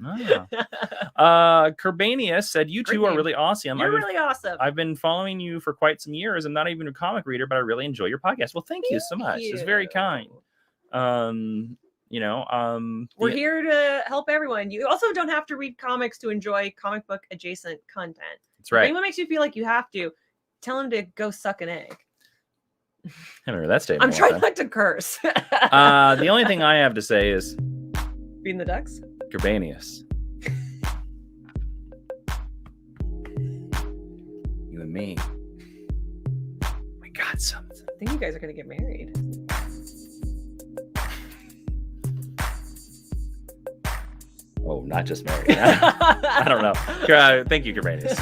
Kerbanius said, "You two are really awesome. You're really awesome. I've been following you for quite some years. I'm not even a comic reader, but I really enjoy your podcast." Well, thank you so much. It's very kind. We're here to help everyone. You also don't have to read comics to enjoy comic book adjacent content. That's right. If anyone makes you feel like you have to, tell them to go suck an egg. I remember that statement. I'm trying not to curse. The only thing I have to say is being the ducks. Kerbanius. You and me. We got something. I think you guys are gonna get married. Oh, not just married. I don't know. Thank you, Kerbanius.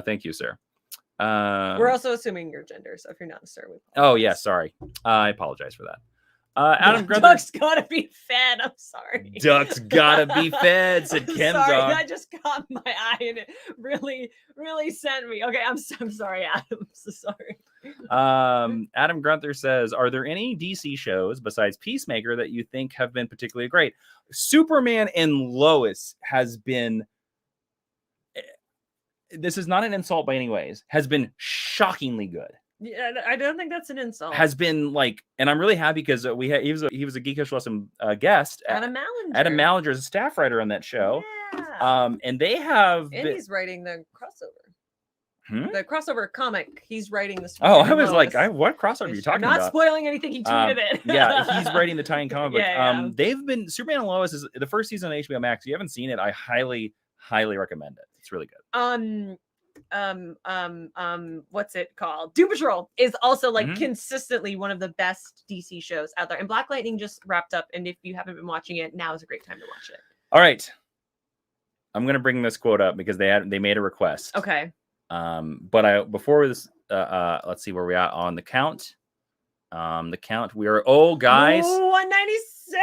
Thank you, sir. We're also assuming your gender, so if you're not a sir, we apologize. Oh yeah, sorry. I apologize for that. Adam Grunther. Ducks gotta be fed. I'm sorry. Ducks gotta be fed, said Chem sorry, Dog. That just caught my eye and it really sent me. Okay, I'm sorry, Adam. I'm so sorry. Adam Grunther says, "Are there any DC shows besides Peacemaker that you think have been particularly great?" Superman and Lois has been, this is not an insult by any ways, has been shockingly good. Yeah, I don't think that's an insult. Has been like, and I'm really happy because he was a Geekish Lesson guest. Adam Mallinger. Adam Mallinger is a staff writer on that show. Yeah. And they have. And he's writing the crossover. The crossover comic. He's writing the. Oh, I was like, what crossover are you talking about? I'm not spoiling anything. He tweeted it. Yeah, he's writing the tie-in comic book. Yeah. They've been Superman and Lois is the first season on HBO Max. If you haven't seen it, I highly recommend it. It's really good. What's it called? Doom Patrol is also like consistently one of the best DC shows out there. And Black Lightning just wrapped up. And if you haven't been watching it, now is a great time to watch it. All right. I'm gonna bring this quote up because they made a request. Okay. But before this, let's see where we are on the count. We are guys. 197.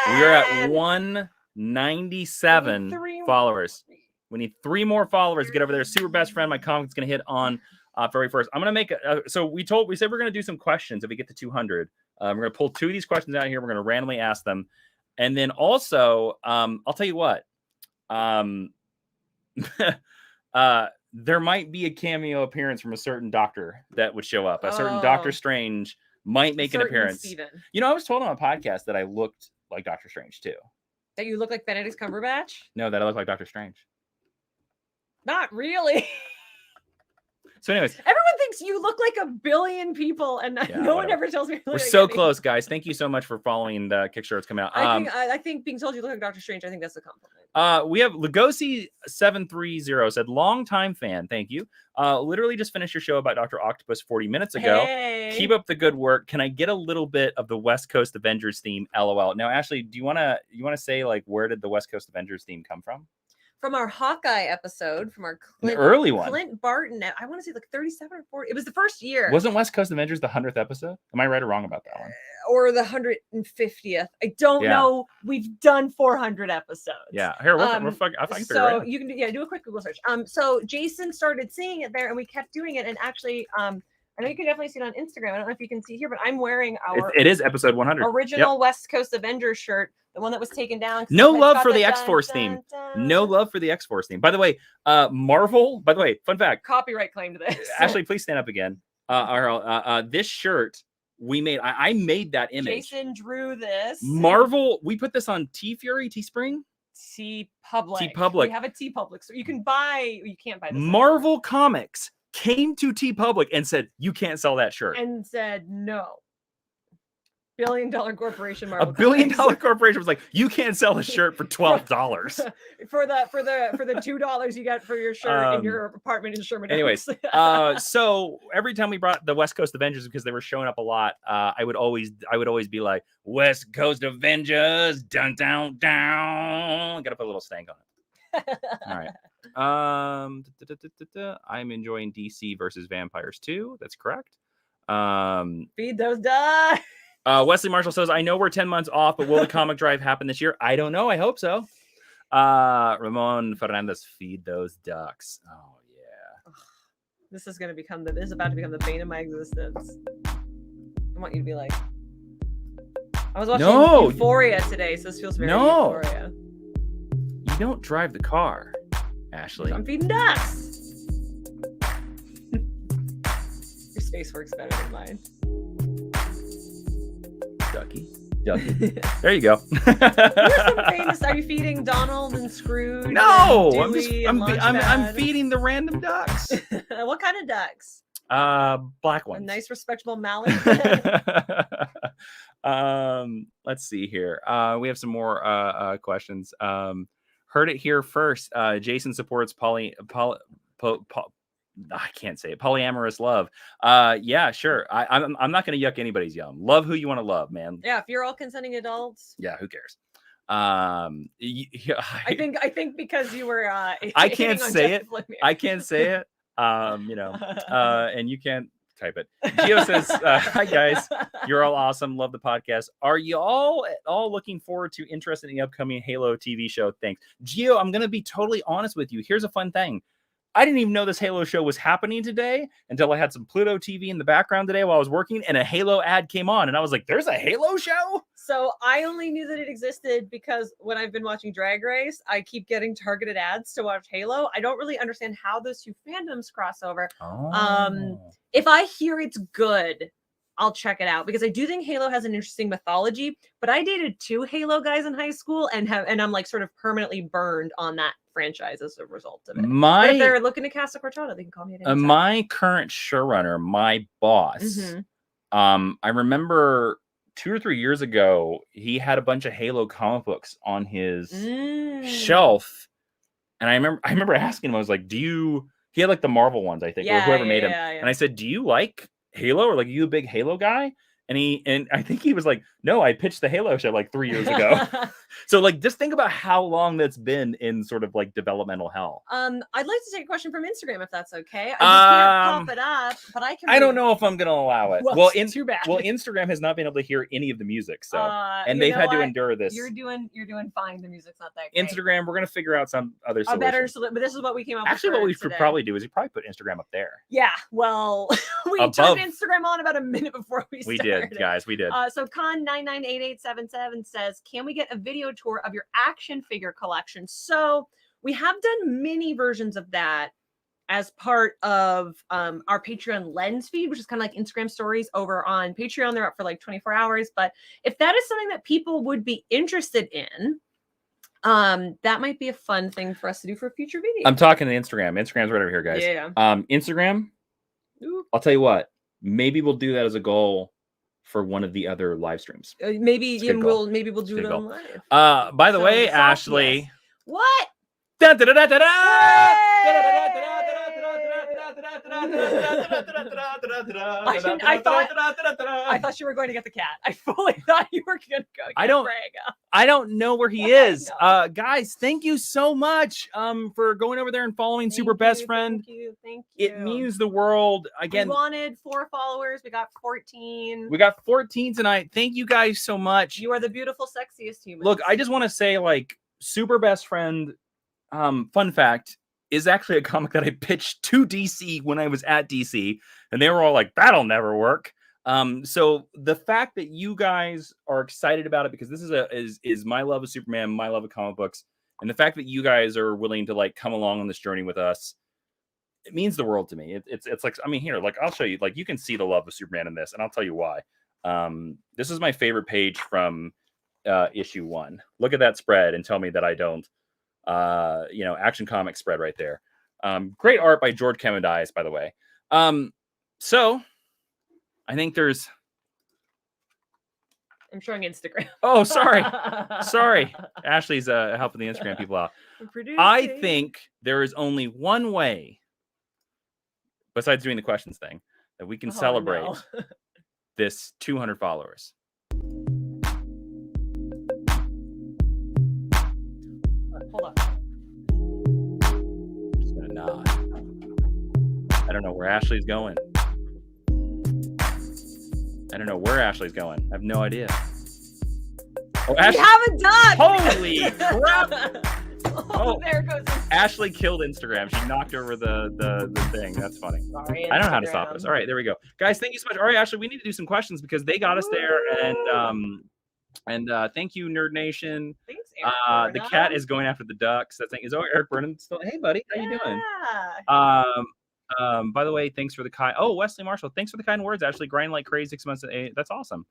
We are at 197 followers. We need 3 more followers to get over there. Super best friend. My comic's gonna hit on February 1st. I'm gonna make so we said we're gonna do some questions if we get to 200. We're gonna pull 2 of these questions out here. We're gonna randomly ask them, and then also I'll tell you what. There might be a cameo appearance from a certain doctor that would show up. A certain Doctor Strange might make an appearance. Steven. You know, I was told on a podcast that I looked like Doctor Strange too. That you look like Benedict Cumberbatch? No, that I look like Doctor Strange. Not really. So anyways, everyone thinks you look like a billion people, and no one ever tells me. We're so close, guys. Thank you so much for following the Kickstarter's come out. I think being told you look like Doctor Strange, I think that's a compliment. We have Lugosi730 said, "Long-time fan, thank you. Literally just finished your show about Dr. Octopus 40 minutes ago. Hey. Keep up the good work. Can I get a little bit of the West Coast Avengers theme? LOL." Now, Ashley, do you want to say like where did the West Coast Avengers theme come from? from our Hawkeye episode, from our An early one. Clint Barton. I want to say like 37 or 40. It was the first year. Wasn't West Coast Avengers the 100th episode? Am I right or wrong about that one? Or the 150th. I don't know. We've done 400 episodes. Yeah. Here, I'll fucking figure it out. You can do a quick Google search. So Jason started seeing it there, and we kept doing it. And actually, I know you can definitely see it on Instagram. I don't know if you can see here, but I'm wearing our it is episode 100 original West Coast Avengers shirt, the one that was taken down. No love for the X-Force theme. No love for the X-Force theme. By the way, Marvel. By the way, fun fact. Copyright claim to this. Ashley, please stand up again. This shirt. We made. I made that image. Jason drew this. Marvel. We put this on Teespring. TeePublic. We have a TeePublic, so you can buy. You can't buy this. Marvel Comics came to TeePublic and said, "You can't sell that shirt." And said no. $1 billion corporation. Marvel. $1 billion corporation was like, "You can't sell a shirt for $12." for the $2 you get for your shirt in your apartment in Sherman. Anyways, so every time we brought the West Coast Avengers, because they were showing up a lot, I would always be like, "West Coast Avengers, dun down down." Got to put a little stank on it. All right. I'm enjoying DC versus Vampires 2. That's correct. Feed those ducks. Wesley Marshall says, I know we're 10 months off, but will the comic drive happen this year? I don't know. I hope so. Ramon Fernandez, feed those ducks. Oh, yeah. This is about to become the bane of my existence. I want you to be like, I was watching Euphoria today, so this feels very Euphoria. You don't drive the car, Ashley. I'm feeding ducks. Your space works better than mine. Ducky. There you go. Are you feeding Donald and Scrooge? No, and I'm feeding the random ducks. What kind of ducks? Black ones. A nice, respectable mallard. Let's see here. We have some more questions. Heard it here first. Jason supports I can't say it. Polyamorous love. Yeah, sure. I'm not going to yuck anybody's yum. Love who you want to love, man. Yeah, if you're all consenting adults. Yeah, who cares? I think because you were. I can't say it. I can't say it. And you can't type it. Gio says, "Hi guys, you're all awesome. Love the podcast. Are you all looking forward to interest in the upcoming Halo TV show? Thanks, Gio. I'm going to be totally honest with you. Here's a fun thing. I didn't even know this Halo show was happening today until I had some Pluto TV in the background today while I was working, and a Halo ad came on, and I was like, "There's a Halo show?" So I only knew that it existed because when I've been watching Drag Race, I keep getting targeted ads to watch Halo. I don't really understand how those two fandoms cross over. If I hear it's good, I'll check it out because I do think Halo has an interesting mythology. But I dated 2 Halo guys in high school, and I'm like sort of permanently burned on that franchise as a result of it. But if they're looking to cast a Cortana, they can call me at any time. My current showrunner, my boss, I remember 2 or 3 years ago, he had a bunch of Halo comic books on his shelf, and I remember asking him, I was like, he had like the Marvel ones, I think, or whoever made them, and I said, "Do you like Halo, or like, are you a big Halo guy?" And I think he was like, "No, I pitched the Halo show like 3 years ago." So like, just think about how long that's been in sort of like developmental hell. I'd like to take a question from Instagram if that's okay. I just can't pop it up, but I can. I don't know if I'm gonna allow it. Too bad. Well, Instagram has not been able to hear any of the music, so and they've had to endure this. You're doing fine. The music's not that great. Instagram, we're gonna figure out some other solution. But this is what we came up with. Actually, what we should probably do is we probably put Instagram up there. Yeah, well, we turned Instagram on about a minute before we started. We did, guys. We did. So Con998877 says, "Can we get a video tour of your action figure collection?" So we have done mini versions of that as part of our Patreon Lens feed, which is kind of like Instagram stories over on Patreon. They're up for like 24 hours. But if that is something that people would be interested in, that might be a fun thing for us to do for a future video. I'm talking to Instagram. Instagram's right over here, guys. Yeah. Instagram. Ooh. I'll tell you what. Maybe we'll do that as a goal for one of the other live streams. Maybe we'll do it on live. By the way, Ashley. Yes. What? I thought you were going to get the cat. I fully thought you were going to go. I don't know where he is. Guys, thank you so much for going over there and following Super Best Friend. Thank you. It means the world. Again, we wanted 4 followers. We got 14. We got 14 tonight. Thank you guys so much. You are the beautiful, sexiest humans. Look, I just want to say, like, Super Best Friend, fun fact, is actually a comic that I pitched to DC when I was at DC, and they were all like, that'll never work. So the fact that you guys are excited about it, because this is my love of Superman, my love of comic books, and the fact that you guys are willing to like come along on this journey with us, it means the world to me. It's like, I mean, here, like, I'll show you, like, you can see the love of Superman in this, and I'll tell you why. This is my favorite page from issue 1. Look at that spread and tell me that I don't. Action comic spread right there. Great art by George Kambadais, by the way. So I think there's. I'm showing Instagram. Oh, sorry. Ashley's helping the Instagram people out. I think there is only one way, besides doing the questions thing, that we can celebrate this 200 followers. Hold on. I'm just gonna nod. I don't know where Ashley's going. I have no idea. Oh, We haven't done. Holy crap! Oh, there goes. Ashley killed Instagram. She knocked over the thing. That's funny. Sorry, I don't know how to stop this. All right, there we go, guys. Thank you so much. All right, Ashley, we need to do some questions because they got us there, and thank you, Nerd Nation. Thanks, Eric the cat is going after the ducks. That thing is. Oh, Eric Burnham still. Hey, buddy, how you doing? By the way, thanks for the kind. Oh, Wesley Marshall, thanks for the kind words. Ashley, grind like crazy 6 months. That's awesome.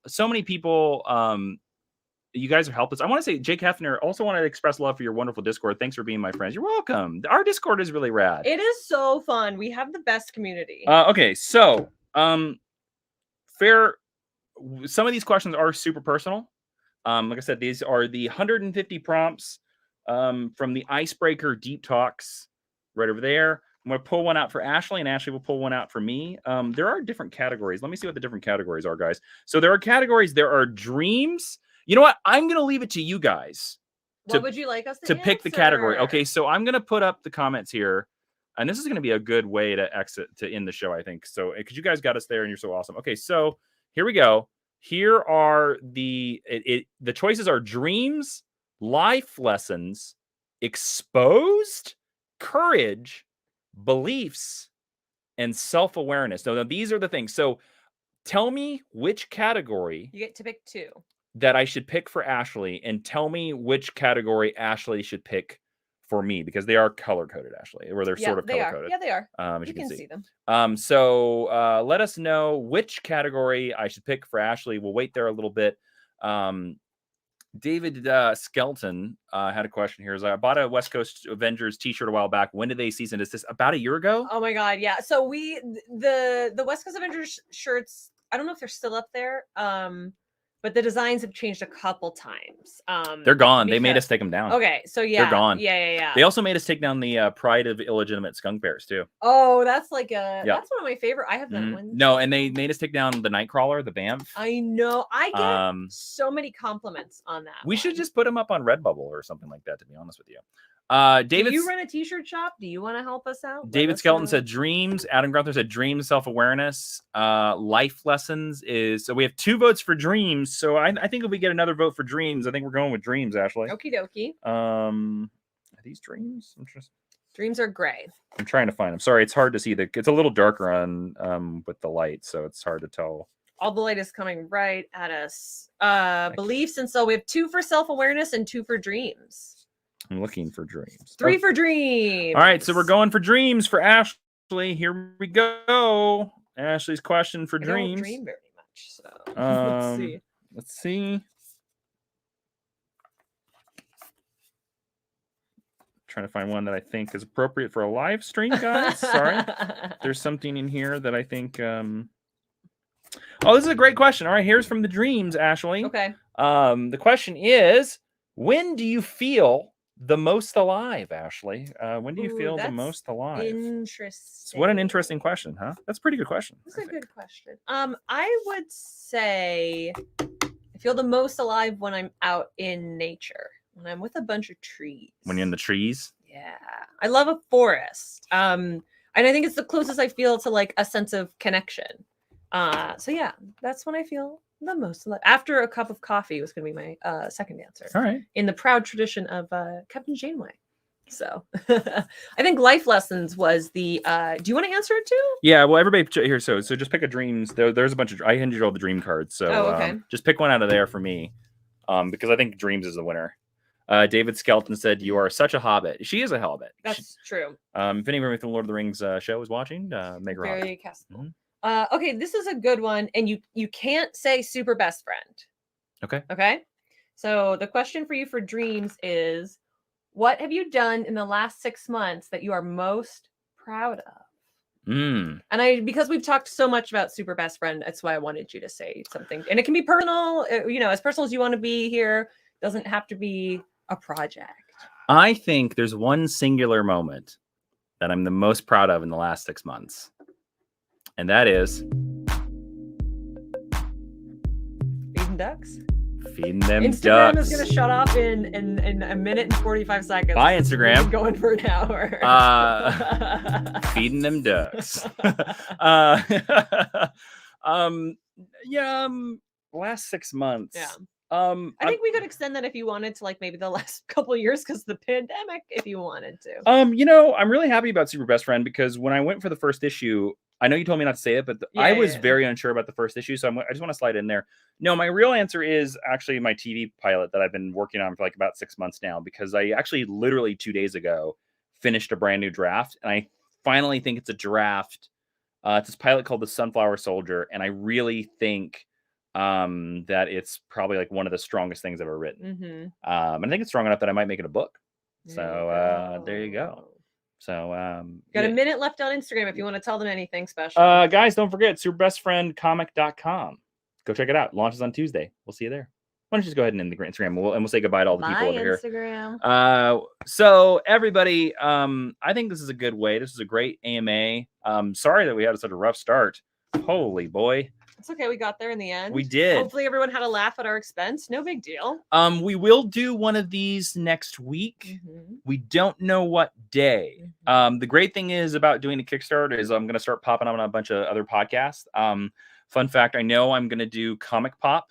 So many people. You guys have helped us. I want to say, Jake Hefner, also want to express love for your wonderful Discord. Thanks for being my friends. You're welcome. Our Discord is really rad. It is so fun. We have the best community. Okay, so fair. Some of these questions are super personal. Like I said, these are the 150 prompts from the Icebreaker Deep Talks right over there. I'm going to pull one out for Ashley, and Ashley will pull one out for me. There are different categories. Let me see what the different categories are, guys. So there are categories. There are dreams. You know what? I'm going to leave it to you guys. What would you like us to pick the category? Okay, so I'm going to put up the comments here. And this is going to be a good way to end the show, I think. So, because you guys got us there and you're so awesome. Okay, so here we go. Here are the choices are dreams, life lessons, exposed, courage, beliefs, and self-awareness. Now, these are the things. So tell me which category you get to pick 2 that I should pick for Ashley, and tell me which category Ashley should pick for me, because they are color-coded, Ashley, or they're sort of color-coded. Yeah, they are. As you can see them. So let us know which category I should pick for Ashley. We'll wait there a little bit. David Skelton had a question here. I bought a West Coast Avengers t-shirt a while back. When did they cease and desist? About a year ago? Oh my God, yeah. So the West Coast Avengers shirts, I don't know if they're still up there. But the designs have changed a couple times. They're gone. They made us take them down. Okay, so yeah. They're gone. Yeah. They also made us take down the Pride of Illegitimate Skunk Bears, too. Oh, that's like that's one of my favorite. I have that one. No, and they made us take down the Nightcrawler, the Banff. I know. I get so many compliments on that. We should just put them up on Redbubble or something like that, to be honest with you. David, do you run a t-shirt shop? Do you want to help us out? David Skelton said dreams. Adam Grunther said dreams, self-awareness. Life lessons is, so we have 2 votes for dreams. So I think if we get another vote for dreams, I think we're going with dreams, Ashley. Okie dokie. Are these dreams? Dreams are gray. I'm trying to find them. Sorry, it's hard to see. It's a little darker on with the light, so it's hard to tell. All the light is coming right at us. Beliefs, and so we have 2 for self-awareness and 2 for dreams. I'm looking for dreams. 3 for dreams. All right, so we're going for dreams for Ashley. Here we go. Ashley's question for dreams. I don't dream very much, so let's see. Trying to find one that I think is appropriate for a live stream, guys. Sorry. There's something in here that I think oh, this is a great question. All right, here's from the dreams, Ashley. Okay. The question is, when do you feel the most alive, Ashley? When do you Ooh, feel the that's most alive? interesting. So what an interesting question, huh? That's a pretty good question. That's a good question. I would say I feel the most alive when I'm out in nature, when I'm with a bunch of trees. When you're in the trees? Yeah. I love a forest. And I think it's the closest I feel to like a sense of connection. So yeah, that's when I feel the most alive. After a cup of coffee was going to be my second answer. All right. In the proud tradition of Captain Janeway. So I think life lessons was the do you want to answer it too? Yeah, well, everybody here, so just pick a dreams. There's a bunch of I handed you all the dream cards, so okay. Just pick one out of there for me, because I think dreams is the winner. David Skelton said, "You are such a hobbit." She is a hobbit. That's true. If anyone with the Lord of the Rings show is watching, make her hobbit. Very castable. Okay, this is a good one, and you can't say super best friend. Okay. So the question for you for dreams is, what have you done in the last 6 months that you are most proud of? And because we've talked so much about super best friend, that's why I wanted you to say something. And it can be personal, as personal as you want to be here. Doesn't have to be a project. I think there's one singular moment that I'm the most proud of in the last 6 months. And that is feeding ducks. Feeding them Instagram ducks. is going to shut off in a minute and 45 seconds. Bye, Instagram. Going for an hour. Feeding them ducks. Last 6 months. Yeah. I think we could extend that if you wanted to, like maybe the last couple of years because of the pandemic, if you wanted to. I'm really happy about Super Best Friend because when I went for the first issue, I know you told me not to say it, but I was very unsure about the first issue, so I just want to slide in there. No, my real answer is actually my TV pilot that I've been working on for like about 6 months now, because I actually literally 2 days ago finished a brand new draft, and I finally think it's a draft. It's this pilot called The Sunflower Soldier, and I really think that it's probably like one of the strongest things I've ever written. And I think it's strong enough that I might make it a book. So there you go. So got a minute left on Instagram if you want to tell them anything special. Guys, don't forget superbestfriendcomic.com. Go check it out. Launches on Tuesday. We'll see you there. Why don't you just go ahead and end the Instagram, and we'll say goodbye to all the people over here. Instagram. So everybody, I think this is a good way. This is a great AMA. Sorry that we had such a rough start. Holy boy. It's okay. We got there in the end. We did. Hopefully everyone had a laugh at our expense. No big deal. We will do one of these next week. We don't know what day. The great thing is about doing the Kickstarter is I'm going to start popping up on a bunch of other podcasts. Fun fact, I know I'm going to do Comic Pop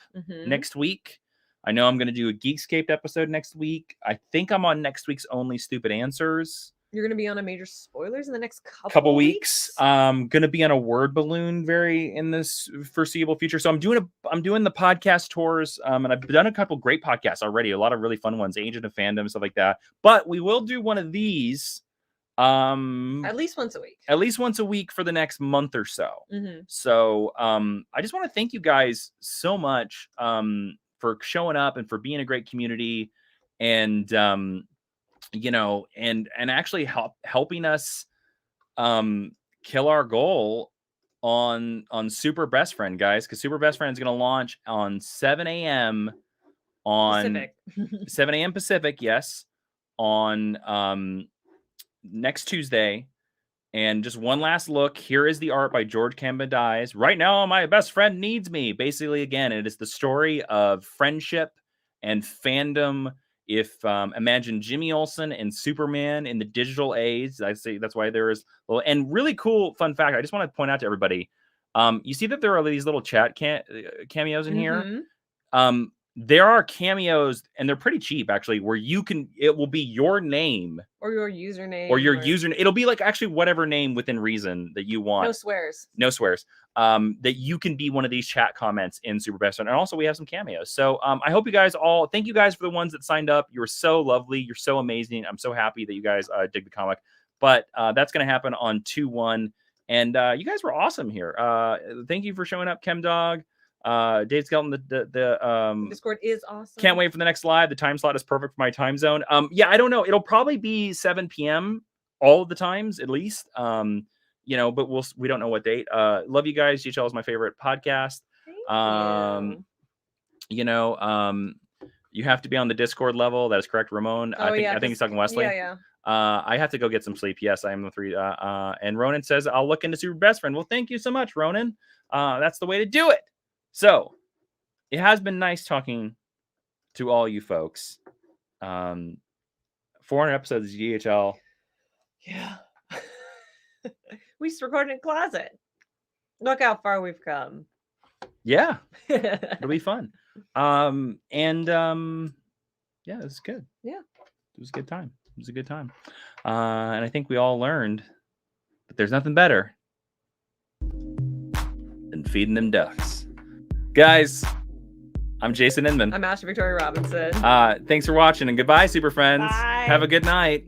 next week. I know I'm going to do a Geekscape episode next week. I think I'm on next week's Only Stupid Answers. You're going to be on a major spoilers in the next couple weeks. Going to be on a word balloon in this foreseeable future. So I'm doing the podcast tours, and I've done a couple great podcasts already. A lot of really fun ones, Agent of Fandom, stuff like that. But we will do one of these at least once a week. At least once a week for the next month or so. So I just want to thank you guys so much for showing up and for being a great community, and and actually helping us kill our goal on Super Best Friend, guys, because Super Best Friend is going to launch on 7 a.m. on Pacific. 7 a.m. Pacific, yes, on next Tuesday. And just one last look. Here is the art by George Kambadais. Right now, my best friend needs me. Basically, again, it is the story of friendship and fandom. If imagine Jimmy Olsen and Superman in the digital age. I say that's why there is and really cool fun fact. I just want to point out to everybody. You see that there are these little chat cameos in here. There are cameos, and they're pretty cheap actually, where it will be your name or your username username. It'll be like actually whatever name within reason that you want. No swears. That you can be one of these chat comments in Super Best Friend. And also we have some cameos. So I hope you guys thank you guys for the ones that signed up. You were so lovely. You're so amazing. I'm so happy that you guys dig the comic. But that's going to happen on 2/1. And you guys were awesome here. Thank you for showing up, ChemDog. Dave Skelton, the Discord is awesome. Can't wait for the next live. The time slot is perfect for my time zone. Yeah, I don't know. It'll probably be 7 p.m. all of the times, at least. But we don't know what date. Love you guys. GHL is my favorite podcast. Thank you. You have to be on the Discord level. That is correct, Ramon. Oh, I think he's talking Wesley. Yeah. I have to go get some sleep. Yes, I am the 3. And Ronan says, I'll look into Super Best Friend. Well, thank you so much, Ronan. That's the way to do it. So it has been nice talking to all you folks. 400 episodes of GHL. Yeah. We used to record in a closet. Look how far we've come. Yeah. It'll be fun. Yeah, it was good. Yeah. It was a good time. It was a good time. And I think we all learned that there's nothing better than feeding them ducks. Guys, I'm Jason Inman. I'm Ashley Victoria Robinson. Thanks for watching and goodbye, super friends. Bye. Have a good night.